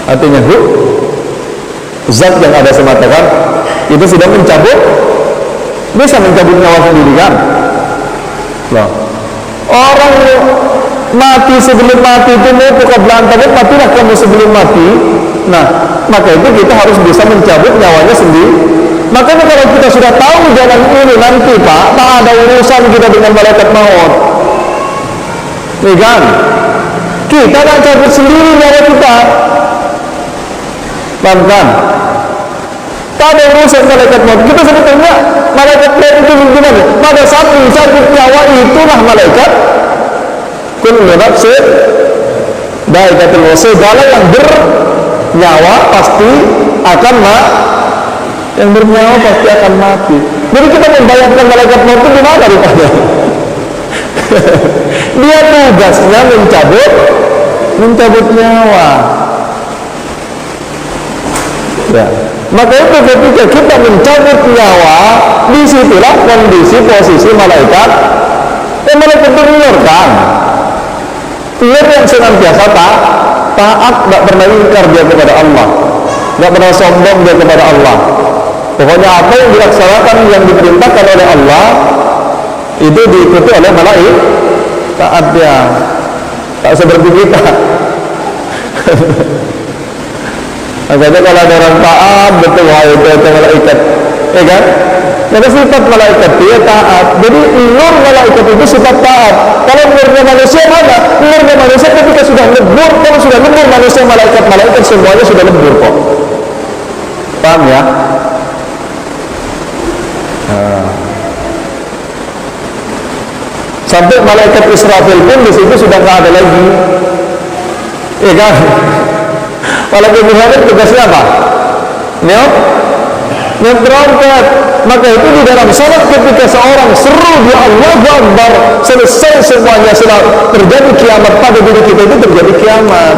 Artinya zat yang ada semata kan itu sudah bisa mencabut nyawa sendiri kan. Loh. Orang mati sebelum mati itu mau buka belantakan, matilah kamu sebelum mati. Nah, maka itu kita harus bisa mencabut nyawanya sendiri. Makanya kalau kita sudah tahu jalan ini nanti Pak, tak ada urusan kita dengan malaikat maut. Nih kan, kita nak cabut sendiri nyawa kita, kan? Tak ada urusan malaikat maut. Kita sebetulnya malaikat maut itu gimana? Pada saat mencabut nyawa itulah malaikat kullu nafsin dha'iqatul maut. Segala yang bernyawa pasti akan mati. Jadi kita membayangkan malaikat maut itu gimana rupanya? Dia tugasnya mencabut nyawa. Ya. Maka itu ketika kita mencabut nyawa, disitulah kondisi posisi malaikat. Malaikat itu mendengarkan. Dia yang senantiasa taat, tidak pernah ingkar dia kepada Allah, tidak pernah sombong dia kepada Allah. Pokoknya apa yang dilaksanakan, yang diperintahkan oleh Allah, itu diikuti oleh malaikat. Taat dia, tak seperti kita. Makanya kalau ada orang taat betul, itu malaikat ya kan? Karena sifat malaikat dia taat. Jadi nur malaikat itu sifat taat. Kalau nurnya manusia mana? Nurnya manusia ketika sudah lebur, kalau sudah lebur manusia, malaikat semuanya sudah lebur kok. Paham ya? Sampai malaikat Israfil pun di situ sudah nggak ada lagi, ya kan? Malaikat Muhammad tugasnya apa? Berangkat. Maka itu di dalam salat ketika seorang seru dia Allahu Akbar, selesai semuanya, setelah terjadi kiamat pada diri kita, itu terjadi kiamat.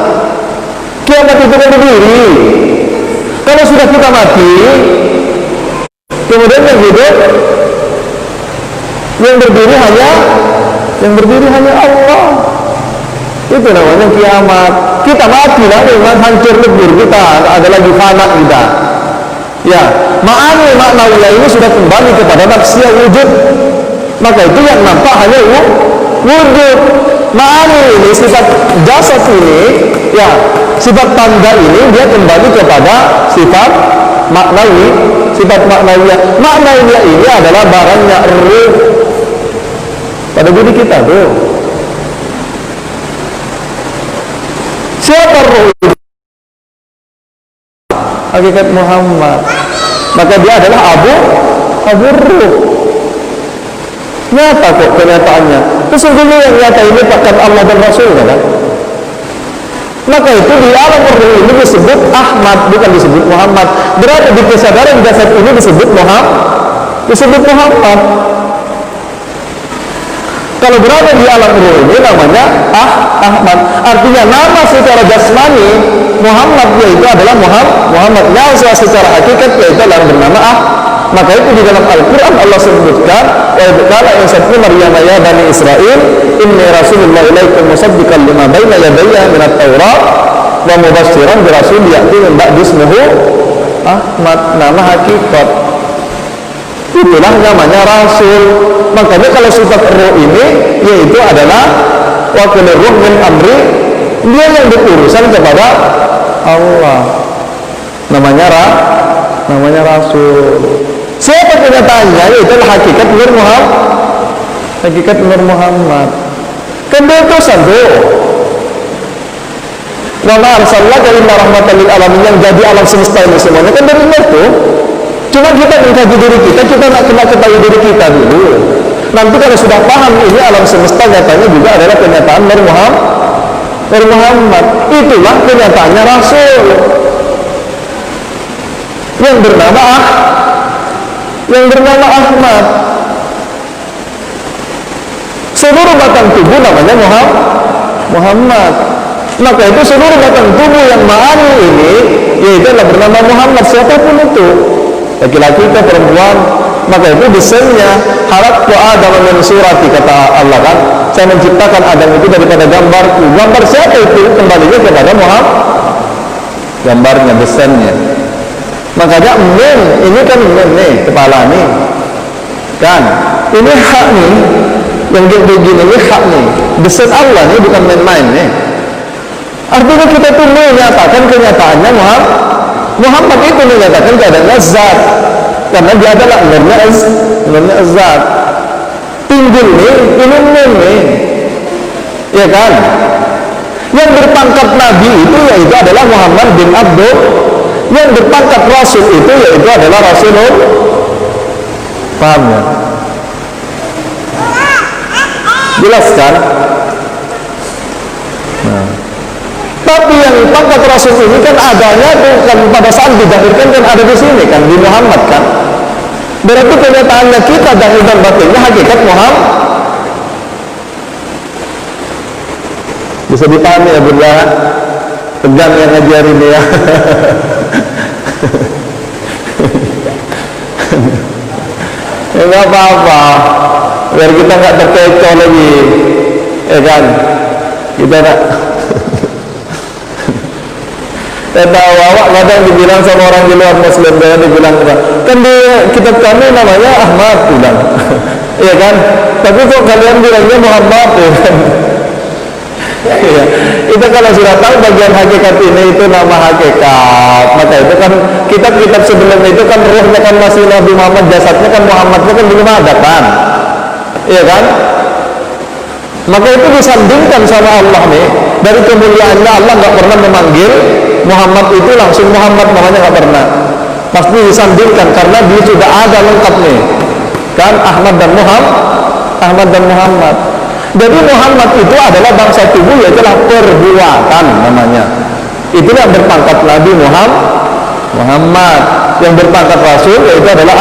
Kiamat itu kan berdiri. Kalau sudah kita mati, kemudian yang hidup, yang berdiri hanya Allah. Itu namanya kiamat. Kita mati lah, memang hancur lebur kita, ada lagi fana kita. Ya, makna ini sudah kembali kepada nafsiyah wujud. Maka itu yang nampak hanya wujud. Ma'ani ini, sifat jasad ini, ya, sifat tanda ini dia kembali kepada sifat maknawi, sifat maknawiyah. Maknawiyah ini adalah barangnya ruh pada diri kita tuh. Siapa ruh itu? Hakikat Muhammad. Maka dia adalah Abu Ruh. Nyata kok kenyataannya. Sesungguhnya yang nyata ini pakai Allah dan Rasul, kan? Maka itu di alam ruh ini disebut Ahmad, bukan disebut Muhammad. Berarti di kesadaran jasad ini disebut Muhammad. Kalau berada di alam ruh ini namanya Ahmad. Artinya nama secara jasmani Muhammad, yaitu adalah Muhammad. Nama secara hakikat yaitu adalah bernama Maka itu di dalam Al-Quran Allah sebutkan, wa qala Isa Maryam ya bani Israil inni rasulullah ilaikum musaddiqan lima baina yadayya min at-taurat wa mubasyshiran bi rasul ya'ti min ba'di ismihi Ahmad. Nama hakikat itulah namanya rasul. Makanya kalau sifat ruh ini yaitu adalah wa kullu ruh min amri, dia yang berurusan kepada Allah, namanya rasul. Siapa kenyataannya? Yaitu hakikat Nur Muhammad. Kan dia utusan tuh. Wa ma arsalnaka illa rahmatan lil alamin, yang jadi alam semesta ini semuanya kan dari Nur tuh. Cuma kita mengkaji diri kita nak cuma ketahui diri kita dulu. Nanti kalau sudah paham ini alam semesta nyatanya juga adalah kenyataan Nur Muhammad. Itulah kenyataannya Rasul yang bernama Ahmad. Seluruh batang tubuh namanya Muhammad. Maka itu seluruh batang tubuh yang ma'ani ini yaitu adalah bernama Muhammad, siapapun itu, laki-laki atau perempuan. Maka itu desainnya halaqtu Adam min surati, kata Allah kan, saya menciptakan Adam itu daripada gambarku. Gambar siapa itu? Kembalinya kepada Muhammad, gambarnya, desainnya. Makanya ini kan nih kepala nih kan, ini hak nih, yang begini ini hak nih, desain Allah nih, bukan main-main nih. Artinya kita tuh menyatakan kenyataannya Muhammad itu menyatakan keadaannya zat, karena dia adalah nurnya zat. Tinggul nih, ini nih, ya kan. Yang berpangkat Nabi itu yaitu adalah Muhammad bin Abdul. Yang berpangkat Rasul itu yaitu adalah Rasulullah. Paham ya? Jelas kan? Nah. Tapi yang pangkat Rasul ini kan adanya bukan pada saat dilahirkan, kan ada di sini kan, di Muhammad kan. Berarti kenyataannya kita zahir dan batinnya hakikat Muhammad. Bisa dipahami ya Bunda? Tegang yang ngajarin ya. Ya nggak apa-apa, biar kita nggak terkecoh lagi, ya kan? Kita nak awak kadang dibilang sama orang di luar Muslim, kadang dibilang kan di kitab kami namanya Ahmad, bilang, ya kan? Tapi kok kalian bilangnya Muhammad, ya kan? Ya, itu kalau sudah tahu bagian hakikat ini itu nama hakikat, maka itu kan kitab-kitab sebelumnya itu kan ruhnya kan masih Nabi Muhammad, jasadnya kan Muhammadnya kan belum ada kan, iya kan? Maka itu disandingkan sama Allah nih. Dari kemuliaannya Allah nggak pernah memanggil Muhammad itu langsung Muhammad, namanya nggak pernah. Pasti disandingkan karena dia sudah ada lengkap nih, kan Ahmad dan Muhammad. Jadi Muhammad itu adalah bangsa tubuh, yaitu perbuatan namanya. Itulah yang berpangkat Nabi Muhammad. Yang berpangkat Rasul yaitu adalah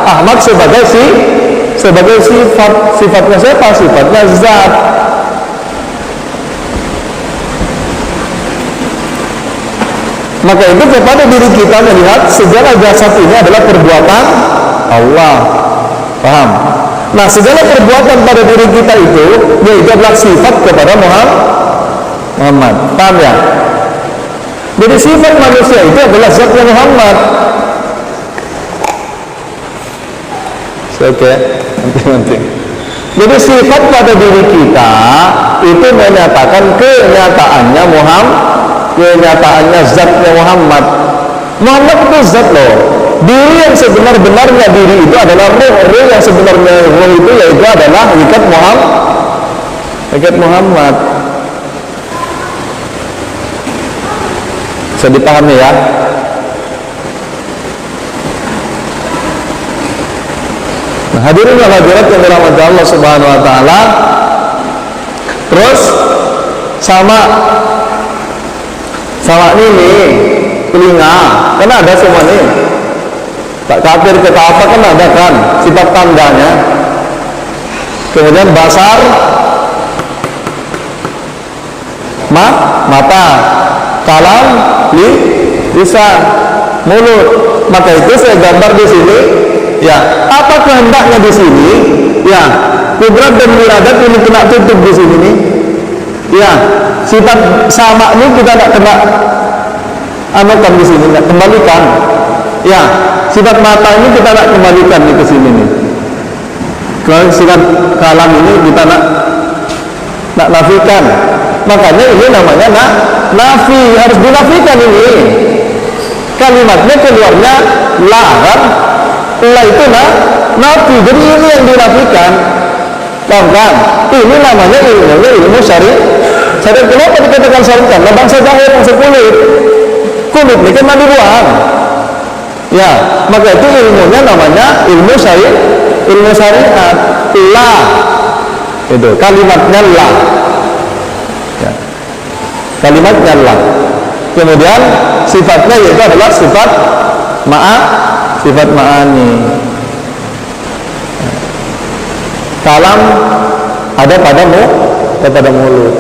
Ahmad sebagai sifat. Sifatnya siapa? Sifatnya zat. Maka itu kepada diri kita melihat segala jasad ini adalah perbuatan Allah. Paham? Nah, segala perbuatan pada diri kita itu yaitu adalah sifat kepada Muhammad. Paham ya? Jadi sifat manusia itu adalah zatnya Muhammad. Oke, nanti. Jadi sifat pada diri kita itu menyatakan kenyataannya kenyataannya zatnya Muhammad. Muhammad itu zat loh. Diri yang sebenar-benarnya diri itu adalah ruh yang sebenarnya ruh itu yaitu adalah hakikat Muhammad. Bisa dipahami ya? Nah, hadirin dan hadirat yang dirahmati Allah Subhanahu wa taala. Terus sama ini telinga, kan ada semua nih. Tak kafir kata apa kan ada kan sifat tandanya. Kemudian basar, mata, kalam, lisan, mulut. Maka itu saya gambar di sini. Ya, apa kehendaknya di sini? Ya, kudrat dan iradat ini kena tutup di sini nih. Ya, sifat sama ini kita tidak kena anukan di sini, tidak kembalikan. Ya, sifat mata ini kita tidak kembalikan nih ke sini nih. Kalau sifat kalam ini kita nak nafikan. Makanya ini namanya nafi, harus dinafikan ini. Kalimatnya keluarnya la kan? La itu nafi, jadi ini yang dinafikan. Paham kan? Ini namanya ilmu syari. Kenapa dikatakan syariat? Nah, bangsa jahil, bangsa kulit ini kan dibuang. Ya, maka itu ilmunya namanya ilmu syariat. La itu kalimatnya la. Ya. Kalimatnya la. Kemudian sifatnya yaitu adalah sifat ma'ani. Kalam ada pada mulut.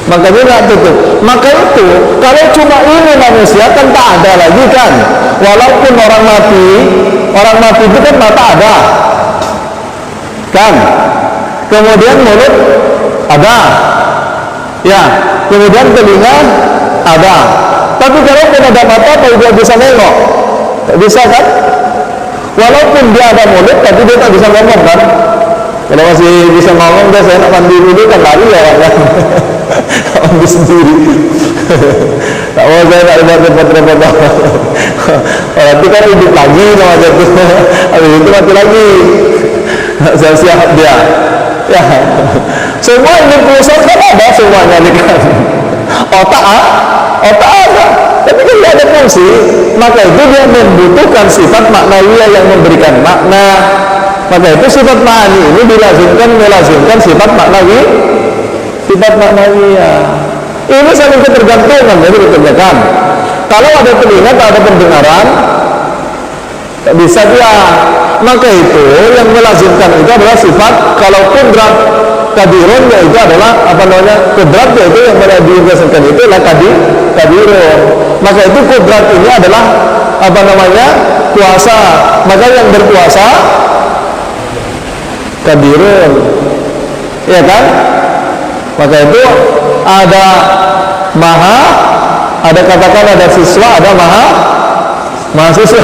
Makanya nggak tutup. Maka itu kalau cuma ini manusia kan tak ada lagi kan. Walaupun orang mati itu kan mata ada, kan. Kemudian mulut ada, ya. Kemudian telinga ada. Tapi kalau pun ada mata, apa dia bisa nengok? Tak bisa kan? Walaupun dia ada mulut, tapi dia tak bisa ngomong kan? Kalau masih bisa ngomong, dia saya nak mandi dulu kan lari ya kan? Mandi sendiri. Tak mau saya tak buat repot-repot. Nanti kan hidup lagi sama jatuh. Habis itu mati lagi. Saya siap dia. Ya. Semua ini pusat kan ada semuanya nih kan. Otak ada. Tapi kan tidak ada fungsi. Maka itu dia membutuhkan sifat maknawiyah yang memberikan makna. Maka itu sifat ma'ani ini melazimkan sifat maknawiyah. Ini saling ketergantungan, jadi bekerjakan. Kalau ada telinga, tak ada pendengaran, tak bisa dia. Maka itu yang melazimkan itu adalah sifat. Kalau kudrat kadirun, yaitu adalah kudrat, yaitu yang melazimkan itu adalah kadirun. Maka itu kudrat ini adalah kuasa. Maka yang berkuasa kadirun, ya kan? Maka itu ada maha, ada katakan ada siswa, ada mahasiswa.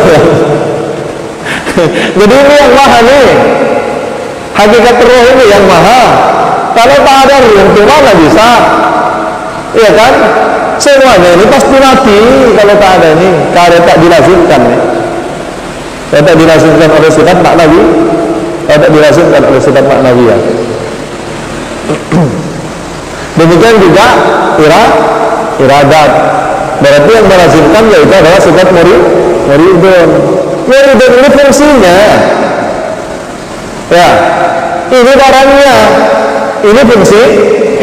Jadi ini yang maha nih, hakikat roh ini yang maha. Kalau tak ada roh, itu mana bisa? Iya kan? Semuanya ini pasti mati kalau tak ada ini, kalau tak dilazimkan ya. Kalau tak dilazimkan oleh sifat maknawi, kalau tak dilazimkan oleh sifat maknawi ya. Demikian juga iradat. Berarti yang melazimkan yaitu adalah sifat muridun. Muridun ini fungsinya. Ya, ini barangnya, ini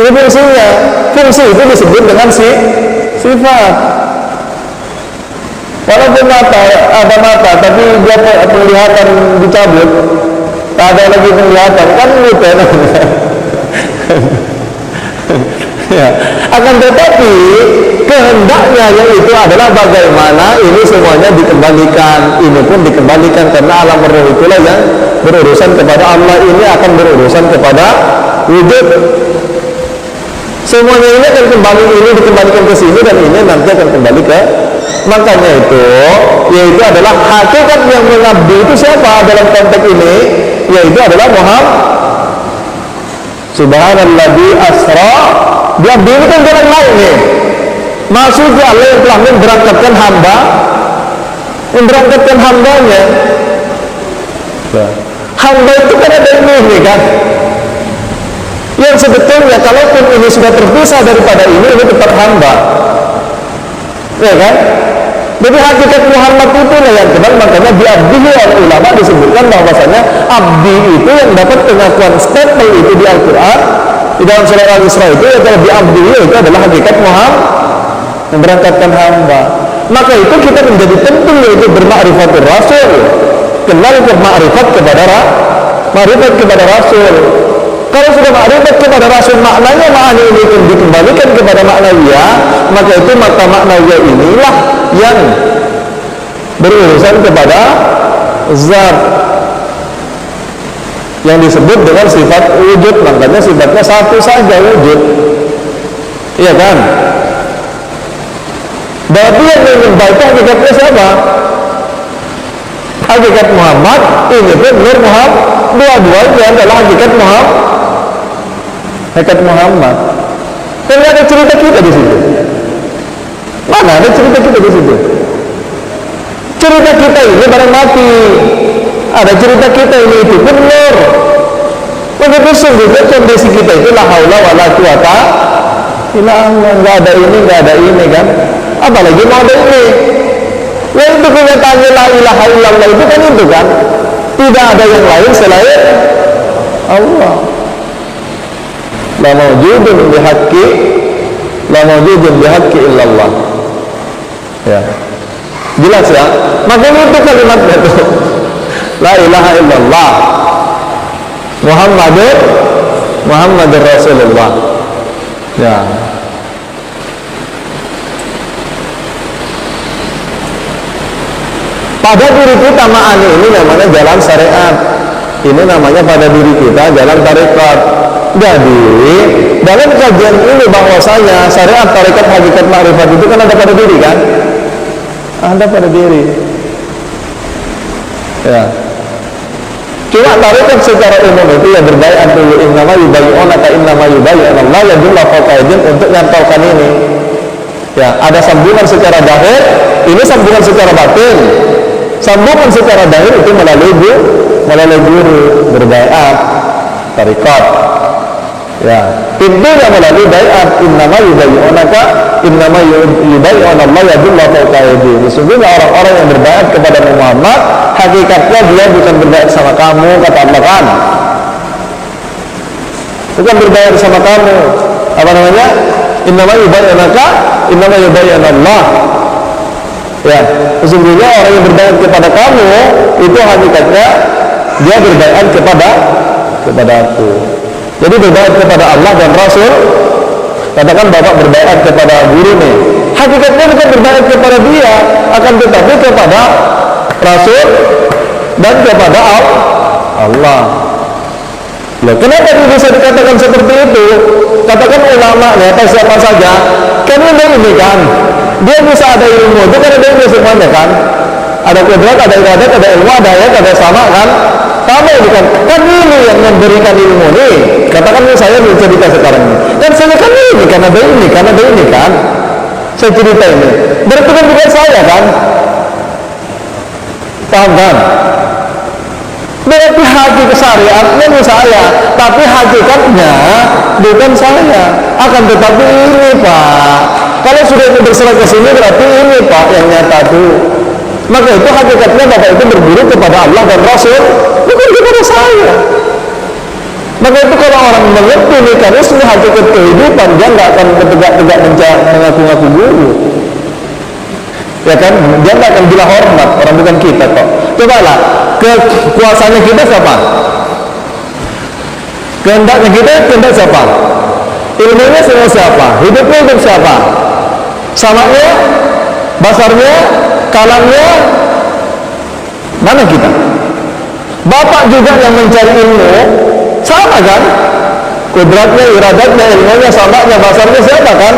fungsinya. Fungsi itu disebut dengan sifat. Walaupun ada mata, tapi dia penglihatan dicabut, tak ada lagi penglihatan, kan gitu ya. Ya, akan tetapi kehendaknya yaitu adalah bagaimana ini semuanya dikembalikan, ini pun dikembalikan karena alam roh itulah yang berurusan kepada Allah, ini akan berurusan kepada wujud. Semuanya ini akan kembali, ini dikembalikan ke sini dan ini nanti akan kembali ke, makanya itu yaitu adalah hakikat yang mengabdi itu siapa dalam konteks ini, yaitu adalah Muhammad. Subhanalladzi asra, dia ini kan jalan lain nih. Maksudnya Allah yang telah memberangkatkan hamba, memberangkatkan hambanya. Hamba itu kan ada ini kan, yang sebetulnya kalaupun ini sudah terpisah daripada ini tetap hamba, ya kan? Jadi hakikat Muhammad itu yang kenal, makanya di abdihi oleh ulama disebutkan bahwasanya abdi itu yang dapat pengakuan statement itu di Al-Quran, di dalam surah Al-Isra itu yang kalau di abdihi itu adalah hakikat Muhammad, memberangkatkan hamba. Maka itu kita menjadi penting yaitu bermakrifatul Rasul, kenal bermakrifat kepada Rasul. Kalau sudah makrifat kepada Rasul, maknanya makna ini pun dikembalikan kepada maknawiyah, maka itu maka maknawiyah inilah yang berurusan kepada zat yang disebut dengan sifat wujud. Makanya sifatnya satu saja, wujud, iya kan? Berarti yang membaca hakikatnya siapa? Hakikat Muhammad, ini pun Nur Muhammad, dua-duanya adalah hakikat Muhammad. Tapi ada cerita kita di situ. Mana ada cerita kita di situ? Cerita kita ini barang mati. Ada cerita kita ini itu pun nur. Begitu sungguhnya kondisi kita itu la haula wala quwata illa billah, enggak ada ini kan. Apalagi mau ada ini. Ya itu kenyataannya la ilaha illallah itu kan itu kan. Tidak ada yang lain selain Allah. La mawjudun bihaqqi illallah. Ya. Jelas ya? Makanya itu kalimatnya itu. La ilaha illallah. Muhammadur Rasulullah. Ya. Pada diri kita ma'ani ini namanya jalan syariat. Ini namanya pada diri kita jalan tarekat. Jadi dalam kajian ini bahwasanya syariat, tarekat, hakikat, ma'rifat itu kan ada pada diri kan? Ada pada diri. Ya. Cuma tarekat secara umum itu yang berbaiat dulu, innama yubayyunaka innama yubayyunallah yadullah faqaidin, untuk nyantolkan ini. Ya, ada sambungan secara zahir, ini sambungan secara batin. Sambungan secara zahir itu melalui guru berbaiat tarekat. Ya, intinya melalui baiat, innama yubayyunaka innama yubayyunallah yadullah faqaidin. Sesungguhnya orang-orang yang berbaiat kepada Muhammad, hakikatnya dia bukan berbaiat sama kamu, kata Allah kan. Bukan berbaiat sama kamu. Apa namanya? Innama yubayyunaka innama yubayyunallah. Ya, sesungguhnya orang yang berbaiat kepada kamu itu hakikatnya dia berbaiat kepada aku. Jadi berbaiat kepada Allah dan Rasul. Katakan bapak berbaiat kepada guru nih, hakikatnya bukan berbaiat kepada dia, akan tetapi kepada Rasul dan kepada Allah. Loh, kenapa bisa dikatakan seperti itu? Katakan ulama atau siapa saja, kan ini kan, dia bisa ada ilmu itu kan ada ilmu semuanya kan, ada kudrat, ada iradat, ada ilmu, ada ayat, ada sama kan. Kamu bukan, kan ini yang memberikan ilmu nih. Katakan saya bercerita sekarang ini. Kan saya kan ini, karena ada ini kan. Saya cerita ini. Berarti kan bukan saya kan? Paham kan? Berarti hakikat syariatnya saya, tapi hakikatnya bukan saya. Akan tetapi ini Pak, kalau sudah berserah ke sini berarti ini Pak yang nyata tuh. Maka itu hakikatnya Bapak itu berguru kepada Allah dan Rasul, bukan kepada saya. Maka itu kalau orang mengerti mekanisme hakikat kehidupan, dia nggak akan tegak-tegak mengaku-ngaku guru. Ya kan, dia nggak akan bila hormat, orang bukan kita kok. Cobalah, kekuasaannya kita siapa? Kehendaknya kita, kehendak siapa? Ilmunya semua siapa? Hidupnya hidup siapa? Samanya, basarnya, kalamnya, mana kita? Bapak juga yang mencari ilmu, sama kan? Kudratnya, iradatnya, ilmunya, samanya, basarnya siapa kan?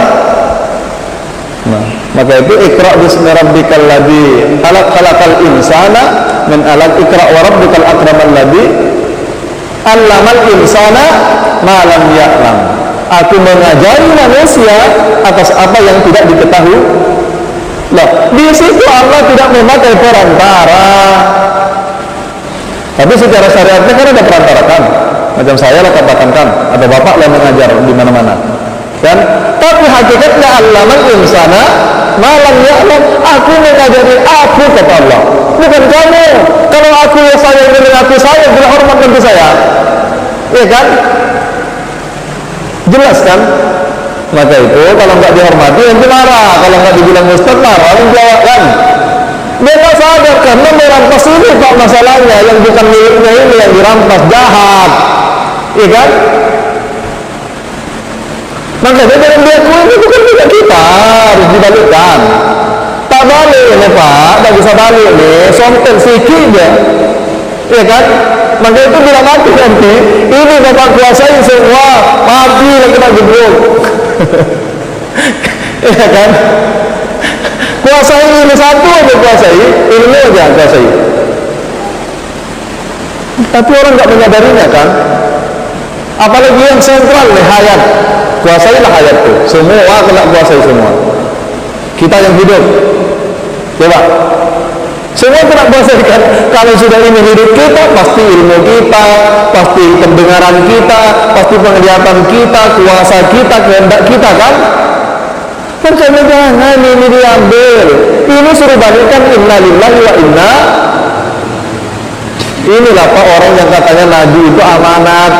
Nah, maka itu Iqra' bismi rabbikal ladzi khalaqal insana min 'alaq. Iqra' wa rabbikal akramal ladzi 'allamal insana ma lam ya'lam. Aku mengajari manusia atas apa yang tidak diketahui. Loh, di situ Allah tidak memakai perantara. Tapi secara syariatnya kan ada perantara kan. Macam saya lah katakan kan, ada bapak yang mengajar di mana-mana. Kan? Tapi hakikatnya allamal insana malam ya'lam. Aku mengajari aku kata Allah, bukan kamu. Kalau aku ya saya mengaku saya, bila hormat tentu saya. Iya kan? Jelas kan? Maka itu kalau nggak dihormati nanti marah. Kalau nggak dibilang ustaz marah, orang jawab kan. Dia tak sadar karena merampas ini Pak masalahnya, yang bukan miliknya ini yang dirampas, jahat. Iya kan? Maka dia diakui ini bukan milik kita, harus dibalikkan. Tak balik ini Pak, tak bisa balik nih, sontek sikit dia. Iya kan? Maka itu bila mati nanti, ini Bapak kuasai semua, mati lagi nak gebruk. Iya kan? Kuasai ini satu aja kuasai, ilmu aja kuasai. Tapi orang nggak menyadarinya kan? Apalagi yang sentral nih hayat, kuasailah hayat tuh. Semua kena kuasai semua. Kita yang hidup, coba. Semua kena kuasai kan? Kalau sudah ini hidup kita, pasti ilmu kita, pasti pendengaran kita, pasti penglihatan kita, kuasa kita, kehendak kita kan? Makanya jangan ini diambil. Ini suruh balikkan inna lillahi wa inna. Inilah Pak orang yang katanya Nabi itu amanat.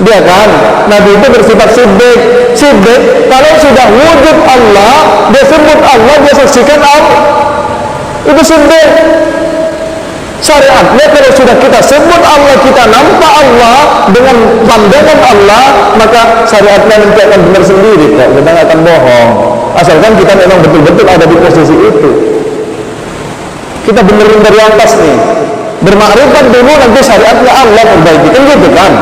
Dia kan, Nabi itu bersifat siddiq. Siddiq, kalau sudah wujud Allah, dia sebut Allah, dia saksikan Allah. Itu siddiq. Syariatnya kalau sudah kita sebut Allah, kita nampak Allah dengan pandangan Allah, maka syariatnya nanti akan benar sendiri kok. Kita nggak akan bohong. Asalkan kita memang betul-betul ada di posisi itu. Kita benerin dari atas nih. Bermakrifat dulu, nanti syariatnya Allah perbaiki. Kan gitu kan?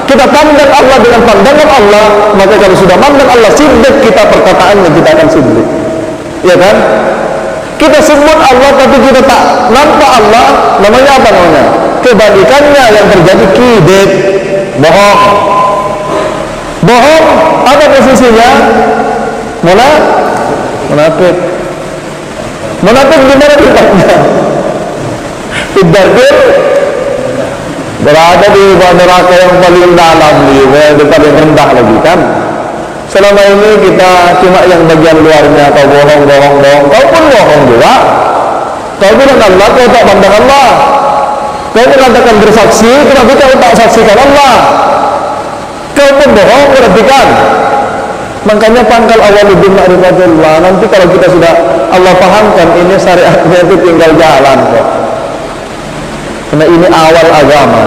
Kita pandang Allah dengan pandangan Allah, maka kalau sudah pandang Allah siddiq, kita perkataannya kita akan siddiq. Iya kan? Kita sebut Allah tapi kita tak nampak Allah, namanya apa namanya? Kebalikannya yang terjadi kidib, bohong. Bohong, apa posisinya? Munafik. Munafik di mana tempatnya? Tidaknya berada di neraka yang paling dalam nih, yang paling rendah lagi kan. Selama ini kita cuma yang bagian luarnya, kau bohong, kau pun bohong juga. Kau bilang Allah, kau tak pandang Allah. Kau mengatakan bersaksi, kenapa kau tak saksikan Allah? Kau pun bohong, perhatikan. Makanya pangkal awal bin ma'rifatillah. Nanti kalau kita sudah Allah pahamkan ini syariatnya itu tinggal jalan kok. Karena ini awal agama.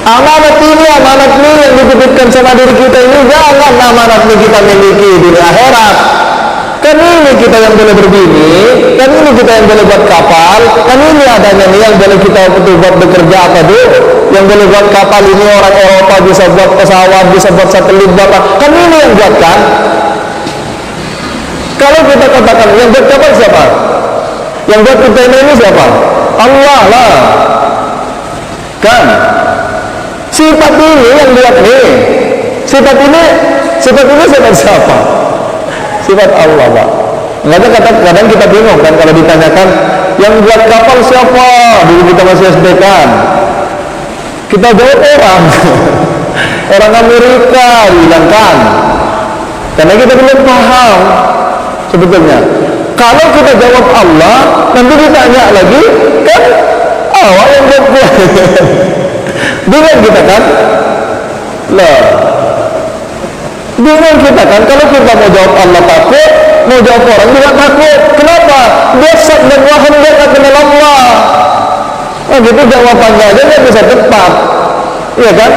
Amanat ini yang dititipkan sama diri kita ini, jangan amanat ini kita miliki di akhirat. Kan ini kita yang boleh berbini, kan ini kita yang boleh buat kapal, kan ini adanya nih yang boleh kita buat bekerja apa tuh, yang boleh buat kapal ini orang Eropa bisa buat pesawat, bisa buat satelit, buat apa, kan ini yang buatkan. Kalau kita katakan yang buat kapal siapa? Yang buat kita ini siapa? Allah lah. Kan? Sifat ini yang buat nih. Sifat ini sifat siapa? Sifat Allah, Pak. Kadang kita bingung kan kalau ditanyakan yang buat kapal siapa? Dulu kita masih SD kan. Kita jawab orang. Orang Amerika bilang kan. Karena kita belum paham sebetulnya. Kalau kita jawab Allah, nanti ditanya lagi kan awak yang buat gue. Bingung kita kan? Lah. Bingung kita kan? Kalau kita mau jawab Allah takut, mau jawab orang juga takut. Kenapa? Dia syak dan wahan dia tak kenal Allah. Oh gitu jawabannya aja nggak bisa tepat, iya kan?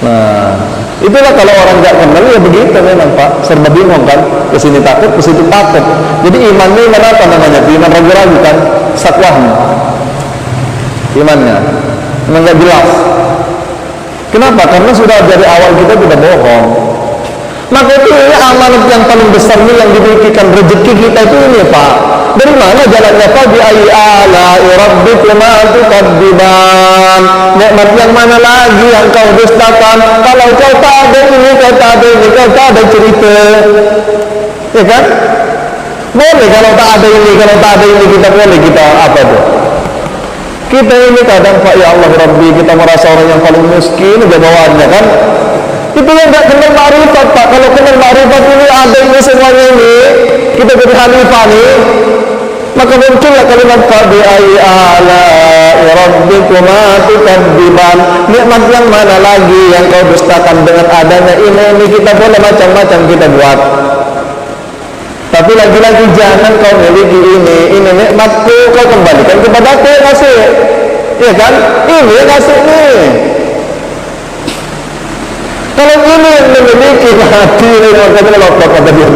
Nah, itulah kalau orang nggak kenal ya begitu memang Pak, serba bingung kan? Kesini takut, kesitu takut. Jadi imannya iman apa namanya? Iman ragu-ragu kan? Sakwahnya, imannya, memang nggak jelas. Kenapa? Karena sudah dari awal kita tidak bohong. Maka itu amanat yang paling besar ini yang dimilikikan rezeki kita itu ini Pak. Dari mana jalannya Pak? Bi ayyi ala'i rabbikuma tukadziban. Nikmat yang mana lagi yang kau dustakan? Kalau kau tak ada ini, kau tak ada ini, kau tak ada cerita. Ya kan? Boleh kalau tak ada ini, kalau tak ada ini kita boleh kita apa tuh? Kita ini kadang Pak ya Allah Rabbi kita merasa orang yang paling miskin aja bawaannya kan? Itu yang gak kenal ma'rifat Pak. Kalau kenal ma'rifat ini ada ini semuanya ini, kita jadi khalifah nih, maka muncullah kalimat bi ayyi ala'i rabbikuma tukadziban. Nikmat yang mana lagi yang kau dustakan? Dengan adanya ini kita boleh macam-macam kita buat. Tapi lagi-lagi jangan kau miliki ini nikmatku kau kembalikan kepada aku yang ngasih, ya kan? Ini yang ngasih nih. Kalau ini yang memiliki hati ini makanya lopak kata dia.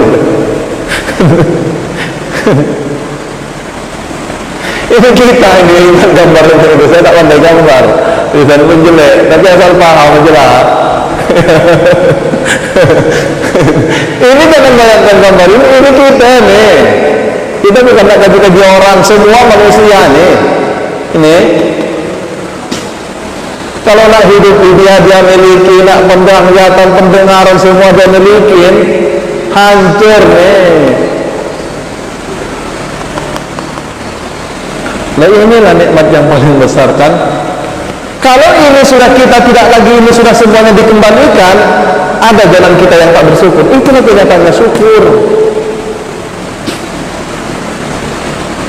Ini kita ini gambar itu saya tak pandai gambar, bisa pun jelek, tapi asal paham aja lah. Ini jangan bayangkan gambar ini kita nih. Kita bukan nak kaji orang, semua manusia nih. Ini kalau nak hidup dia miliki, nak penglihatan, pendengaran semua dia miliki, hancur nih. Nah inilah nikmat yang paling besar kan. Kalau ini sudah kita tidak lagi, ini sudah semuanya dikembalikan, ada jalan kita yang tak bersyukur. Itulah kenyataannya syukur.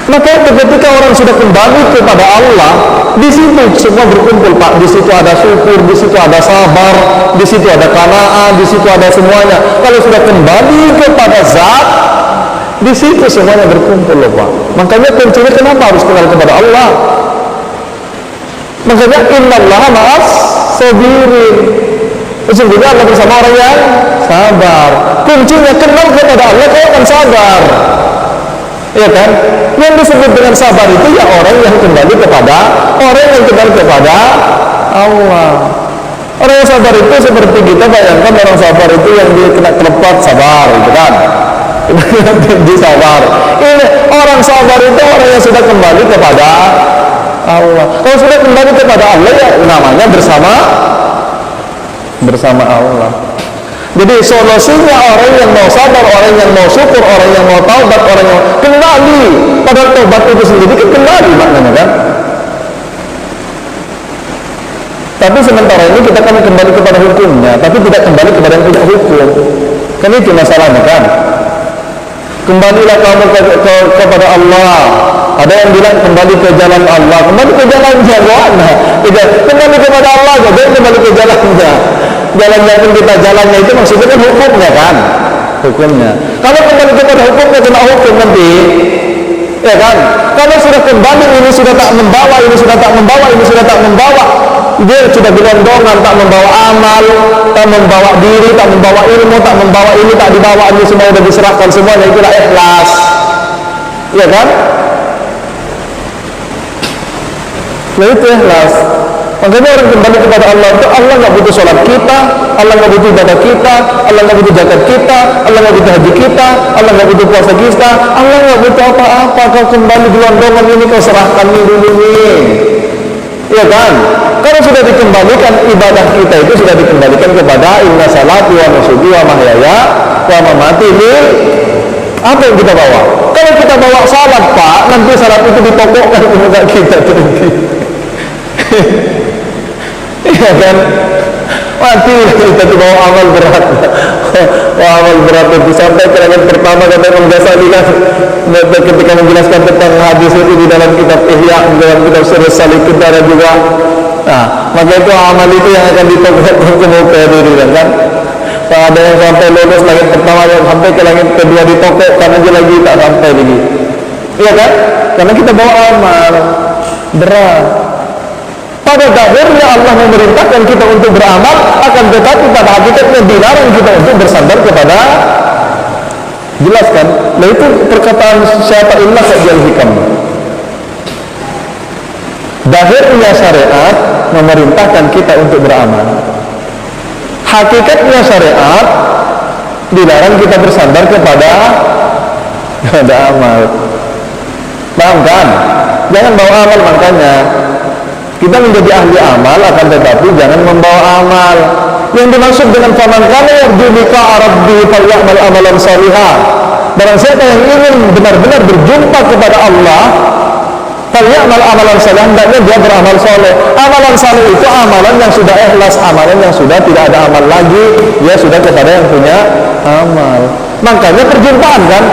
Maka ketika orang sudah kembali kepada Allah, di situ semua berkumpul Pak. Di situ ada syukur, di situ ada sabar, di situ ada qanaah, di situ ada semuanya. Kalau sudah kembali kepada Zat, di situ semuanya berkumpul loh Pak. Makanya kuncinya kenapa harus kenal kepada Allah? Makanya innallaha ma'as sabirin. Sesungguhnya Allah bersama orang yang sabar. Kuncinya kenal kepada Allah, kau akan sabar. Ya kan? Yang disebut dengan sabar itu ya orang yang kembali kepada Allah. Orang yang sabar itu seperti kita bayangkan orang sabar itu yang dia kena kelepot sabar, gitu kan? Dia sabar. Ini orang sabar itu orang yang sudah kembali kepada Allah. Kalau sudah kembali kepada Allah ya namanya bersama Allah. Jadi solusinya orang yang mau sabar, orang yang mau syukur, orang yang mau taubat, orang yang kembali pada taubat itu sendiri kan kembali maknanya kan. Tapi sementara ini kita kan kembali kepada hukumnya, tapi tidak kembali kepada yang punya hukum. Kan itu masalahnya kan. Kembalilah kamu kepada Allah. Ada yang bilang kembali ke jalan Allah, kembali ke jalannya mana? Kembali kepada Allah saja, kembali ke jalannya. Jalannya pun kita jalannya itu maksudnya kan hukumnya kan, hukumnya. Kalau kembali kepada hukumnya kena hukum nanti, ya kan? Kalau sudah kembali ini sudah tak membawa, ini sudah tak membawa, ini sudah tak membawa. Dia sudah gelondongan, tak membawa amal, tak membawa diri, tak membawa ilmu, tak membawa ini, tak dibawa ini semua sudah diserahkan semuanya, itulah ikhlas, ya kan? Nah itu ikhlas. Makanya orang kembali kepada Allah itu Allah nggak butuh sholat kita, Allah nggak butuh ibadah kita, Allah nggak butuh zakat kita, Allah nggak butuh haji kita, Allah nggak butuh puasa kita, Allah nggak butuh apa-apa. Kau kembali gelondongan ini kau serahkan dulu nih, iya kan? Kalau sudah dikembalikan ibadah kita itu sudah dikembalikan kepada inna salati wa nusuki wa mahyaya wa mamati lil. Apa yang kita bawa? Kalau kita bawa salat, Pak, nanti salat itu dipokokkan ke muka kita nanti. Iya kan? Mati kita tuh bawa amal berat. Amal berat itu sampai kalimat pertama kata Imam Ghazali kan ketika menjelaskan tentang hadis itu di dalam kitab Ihya, di dalam kitab Sirrus Salikin ada juga. Nah, maka itu amal itu yang akan dipokokkan ke muka diri kan? Kalau ada yang sampai lulus langit pertama sampai ke langit kedua ditokokkan aja lagi tak sampai lagi. Iya kan? Karena kita bawa amal berat. Pada dasarnya Allah memerintahkan kita untuk beramal, akan tetapi pada hakikatnya dilarang kita untuk bersandar kepada. Jelaskan. Nah itu perkataan siapa illah sajal hikam. Dahirnya syariat memerintahkan kita untuk beramal. Hakikatnya syariat dilarang kita bersandar kepada amal. Paham kan? Jangan bawa amal, makanya kita menjadi ahli amal, akan tetapi jangan membawa amal. Yang dimaksud dengan faman kana yarju liqa'a rabbih falyamal amalan salihah. Barang siapa yang ingin benar-benar berjumpa kepada Allah, falyamal amalan salih, hendaknya dia beramal saleh. Amalan saleh itu amalan yang sudah ikhlas, amalan yang sudah tidak ada amal lagi, dia sudah kepada yang punya amal. Makanya perjumpaan kan,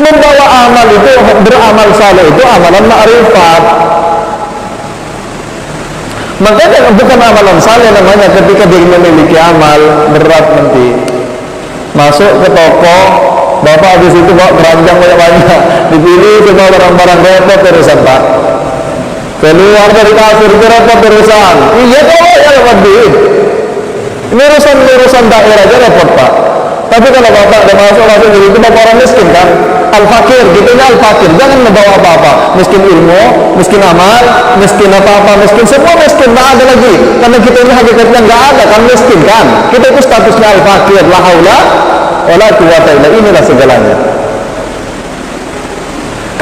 membawa amal itu, beramal saleh itu amalan ma'rifat. Makanya bukan amalan saleh namanya ketika dia memiliki amal berat nanti. Masuk ke toko, bapak habis itu bawa keranjang banyak-banyak, dipilih semua barang-barang, repot urusan Pak. Keluar dari kasir itu repot urusan. Iya kalau ya lebih. Ini urusan daerah aja repot Pak. Tapi kalau bapak ada masuk jadi itu bapak orang miskin kan, al-fakir, gitunya al-fakir, jangan membawa apa-apa, miskin ilmu, miskin amal, miskin apa-apa, miskin semua miskin, tak ada lagi, karena kita ini hakikatnya nggak ada kan, miskin kan, kita itu statusnya al-fakir, la haula wala quwwata illa billah, inilah segalanya.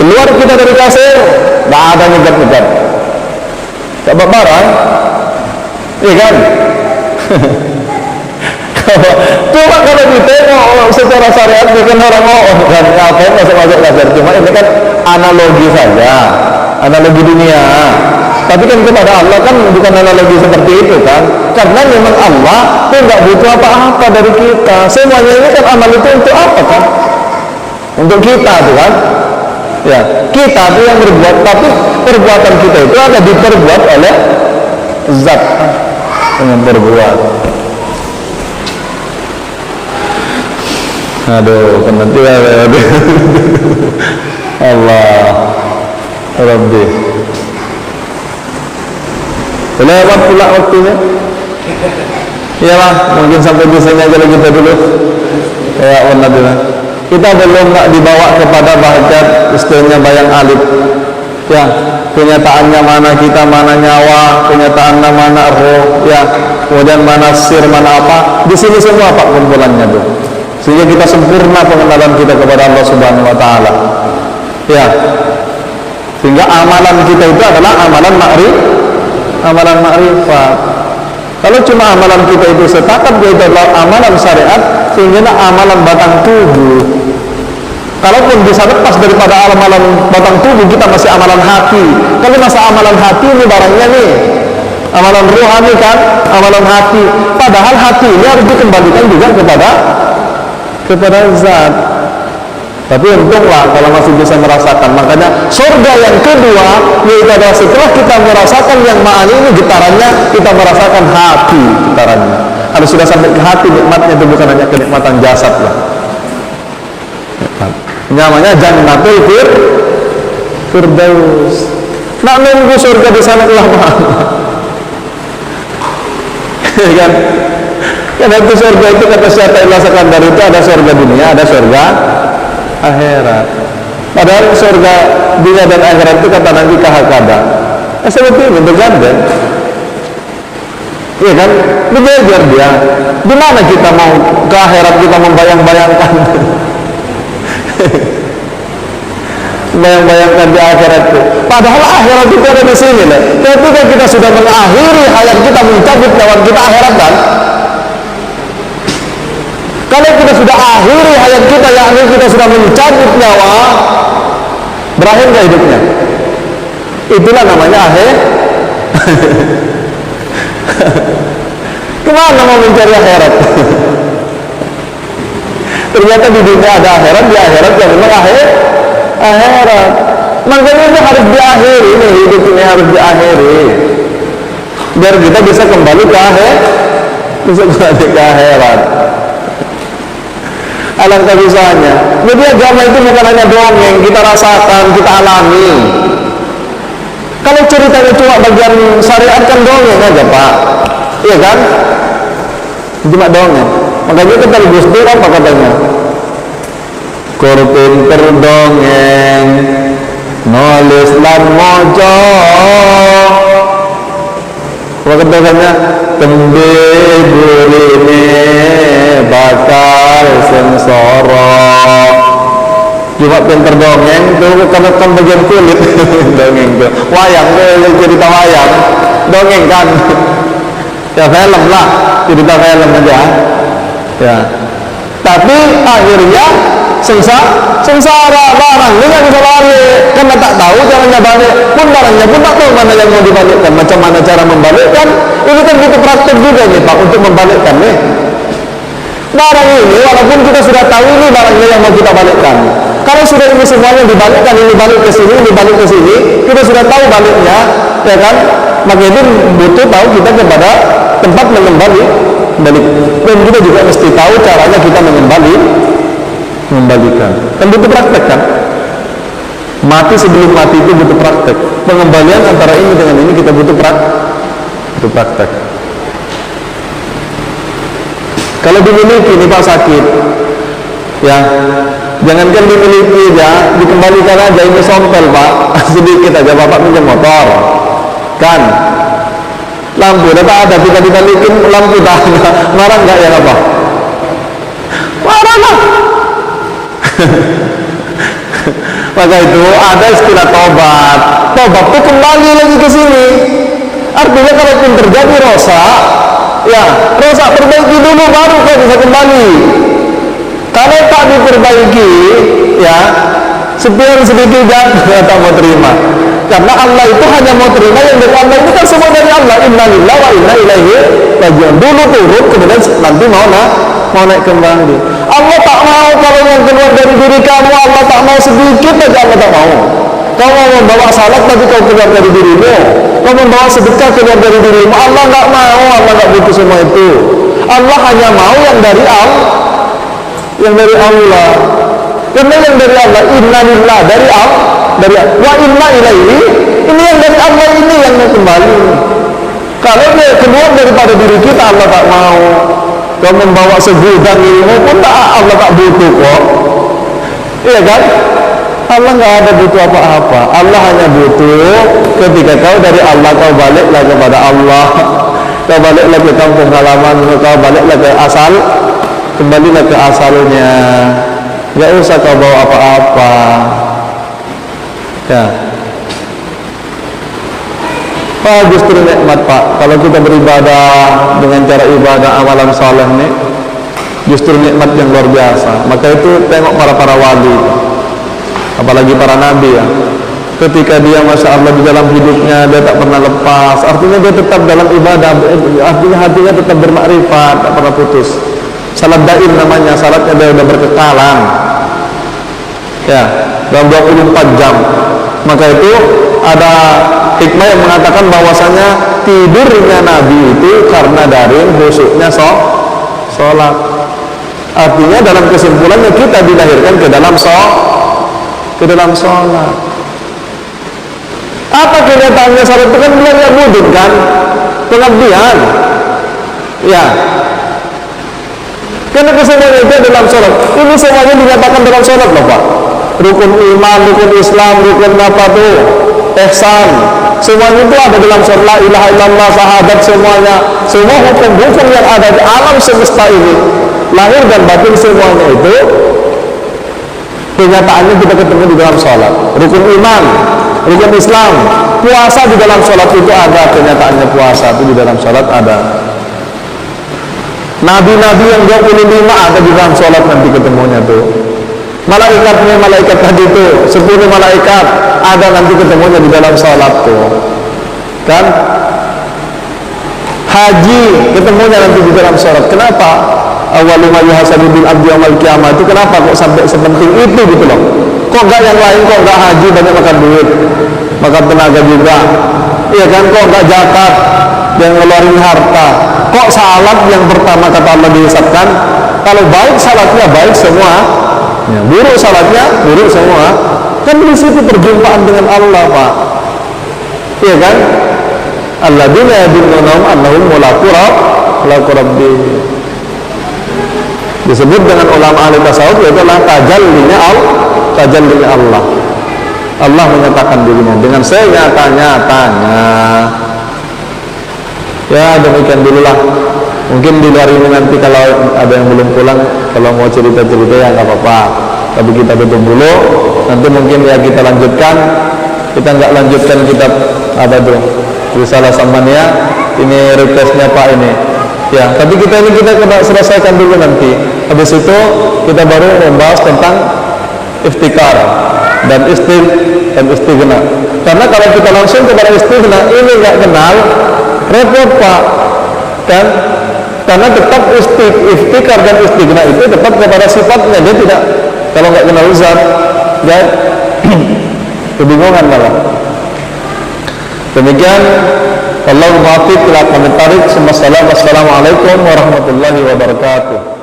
Keluar kita dari kasir, nggak ada nyegat-nyegat, coba barang, iya kan? Cuma kalau ditengok secara syariat bukan orang kan ngapain masuk kasir, cuma ini kan analogi saja, analogi dunia. Tapi kan kepada Allah kan bukan analogi seperti itu kan, karena memang Allah itu nggak butuh apa-apa dari kita. Semuanya ini kan amal itu untuk apa kan? Untuk kita tuh kan, ya kita tuh yang berbuat, tapi perbuatan kita itu ada diperbuat oleh zat yang berbuat. Aduh, penanti Allah Rabbi. Lewat pula waktunya. Iyalah, mungkin sampai di sini aja kita dulu. Ya Allah, kita belum nggak dibawa kepada bahajat istilahnya bayang alif. Ya, kenyataannya mana kita, mana nyawa, kenyataannya mana roh, ya, kemudian mana sir, mana apa. Di sini semua Pak kumpulannya tuh. Sehingga kita sempurna pengenalan kita kepada Allah Subhanahu wa taala. Ya. Sehingga amalan kita itu adalah amalan ma'rifat. Kalau cuma amalan kita itu setakat itu adalah amalan syariat, sehingga amalan batang tubuh. Kalaupun bisa lepas daripada amalan batang tubuh, kita masih amalan hati. Kalau masa amalan hati ini barangnya nih, amalan rohani kan, amalan hati. Padahal hati ini harus dikembalikan juga kepada zat. Tapi untunglah kalau masih bisa merasakan. Makanya surga yang kedua yaitu adalah setelah kita merasakan yang ma'ani ini getarannya, kita merasakan hati getarannya. Harus sudah sampai ke hati nikmatnya, itu bukan hanya kenikmatan jasad lah. Namanya Jannatul Firdaus. Nak nunggu surga di sana lama. Kan? Karena itu surga itu kata Syekh Ilah Sekandar itu ada surga dunia, ada surga akhirat. Padahal surga dunia dan akhirat itu kata Nabi kahakada. Seperti ini berganda. Iya kan? Bejajar dia. Di mana kita mau ke akhirat kita membayang-bayangkan? Bayang-bayangkan di akhirat itu. Padahal akhirat itu ada di sini lah. Ketika kita sudah mengakhiri hayat kita, mencabut nyawa kita, akhirat kan? Kalau kita sudah akhiri hayat kita, yakni kita sudah mencabut nyawa, berakhir ke hidupnya. Itulah namanya akhir. Kemana mau mencari akhirat? Ternyata di dunia ada akhirat, di akhirat ya memang akhirat. Makanya itu harus diakhiri, ini hidup ini harus diakhiri, biar kita bisa kembali ke akhirat. Alangkah susahnya. Jadi agama itu bukan hanya dongeng, kita rasakan, kita alami. Kalau ceritanya cuma bagian syariat kan dongeng aja Pak, iya kan? Cuma dongeng. Makanya kita Gus Dur apa katanya? Kur pinter dongeng, nulis lan moco. Apa katanya? Tembe burine bakal sengsara. Cuma pinter dongeng tuh kan bagian kulit. Dongeng tuh wayang tuh, cerita wayang dongeng kan. Ya film lah, cerita film aja ya. Tapi akhirnya sengsara barang ini yang bisa balik karena tak tahu caranya balik, pun barangnya pun tak tahu mana yang mau dibalikkan, macam mana cara membalikkan. Ini kan butuh praktek juga nih Pak untuk membalikkan nih barang ini. Walaupun kita sudah tahu ini barangnya yang mau kita balikkan, kalau sudah ini semuanya dibalikkan, ini balik ke sini, ini balik ke sini, kita sudah tahu baliknya, ya kan? Maka itu butuh tahu kita kepada tempat mengembalikan, dan kita juga mesti tahu caranya kita mengembalikan. Kan butuh praktek kan? Mati sebelum mati itu butuh praktek. Pengembalian antara ini dengan ini kita butuh praktek. Kalau dimiliki ini Pak sakit, ya jangankan dimiliki ya, dikembalikan aja. Ini sompel Pak, sedikit aja Bapak pinjam motor, kan? Lampu dapat ada, kita dibalikin lampu dah, marah nggak ya apa? Marah lah. Maka itu ada istilah tobat. Tobat itu kembali lagi ke sini. Artinya kalau pun terjadi rosak, ya rosak perbaiki dulu baru kau bisa kembali. Kalau tak diperbaiki, ya sepian sedikit jangan tak mau terima. Karena Allah itu hanya mau terima yang dari Allah. Ini kan semua dari Allah. Inna lillahi wa inna ilaihi raji'un. Dulu turun, kemudian nanti mau naik kembali. Allah tak mau kalau yang keluar dari diri kamu, Allah tak mau sedikit aja, Allah tak mau. Kau mau membawa salat tapi kau keluar dari dirimu, kau membawa sedekah keluar dari dirimu, Allah nggak mau, Allah nggak butuh semua itu. Allah hanya mau yang dari Allah, Karena yang dari Allah, inna lillah, dari Allah, wa inna ilaihi, ini yang dari Allah, ini yang mau kembali. Kalau dia keluar daripada diri kita, Allah tak mau. Kau membawa segudang ilmu pun Allah tak butuh kok, iya kan? Allah nggak ada butuh apa-apa. Allah hanya butuh ketika kau dari Allah, kau baliklah kepada Allah, kau baliklah ke kampung halaman, kau baliklah ke asal, kembalilah ke asalnya. Nggak usah kau bawa apa-apa, ya. Pak, justru nikmat Pak kalau kita beribadah dengan cara ibadah amalan saleh nih, justru nikmat yang luar biasa. Maka itu tengok para wali, apalagi para nabi ya, ketika dia masya Allah di dalam hidupnya dia tak pernah lepas, artinya dia tetap dalam ibadah, artinya hatinya tetap bermakrifat, tak pernah putus. Salat daim namanya, salatnya dia udah berkekalan ya, dalam 24 jam. Maka itu ada hikmah yang mengatakan bahwasanya tidurnya Nabi itu karena dari khusyuknya sholat. Artinya dalam kesimpulannya kita dilahirkan ke dalam sholat. Apa kenyataannya sholat itu kan bulannya wujud kan, pengabdian ya. Karena kesemuanya itu dalam sholat. Ini semuanya dinyatakan dalam sholat loh Pak. Rukun iman, rukun Islam, rukun apa tuh? ihsan, semuanya itu ada dalam surah la ilaha illallah, syahadat, semuanya, semua hukum-hukum yang ada di alam semesta ini, lahir dan batin semuanya itu kenyataannya kita ketemu di dalam sholat. Rukun iman, rukun Islam, puasa di dalam sholat itu ada, kenyataannya puasa itu di dalam sholat ada. Nabi-nabi yang 25 ada di dalam sholat nanti ketemunya tuh. Malaikatnya, malaikat tadi itu 10 malaikat ada nanti ketemunya di dalam sholat tuh. Kan? Haji ketemunya nanti di dalam sholat. Kenapa? Awwalu ma yuhasabu bil abdi yaumil qiyamah itu kenapa kok sampai sepenting itu gitu loh? Kok enggak yang lain, kok enggak haji banyak makan duit, makan tenaga juga, iya kan? Kok enggak zakat yang ngeluarin harta? Kok salat yang pertama kata Allah dihisabkan? Kalau baik salatnya baik semua, ya, buruk salatnya buruk semua. Kan di situ perjumpaan dengan Allah, Pak. Iya kan? Alladzina yadunnahum annahum mulaqu rabbihim. Disebut dengan ulama ahli tasawuf yaitu adalah tajallinya Allah. Allah menyatakan dirinya dengan senyata-nyatanya. Ya demikian dululah. Mungkin di luar ini nanti kalau ada yang belum pulang, kalau mau cerita-cerita ya nggak apa-apa. Tapi kita tutup dulu. Nanti mungkin ya kita lanjutkan. Kita nggak lanjutkan kitab apa tuh Risalah Samaniyah. Ini requestnya Pak ini. Ya, tapi kita kena selesaikan dulu nanti. Habis itu kita baru membahas tentang iftikar dan istighna. Karena kalau kita langsung kepada istighna ini nggak kenal, repot Pak. Kan? Karena tetap iftikar dan istighna itu tetap kepada sifatnya, dia tidak, kalau nggak kenal zat, dia kebingungan malah. Demikian. Allahumma muwaffiq ila aqwamit thariq. Assalamualaikum warahmatullahi wabarakatuh.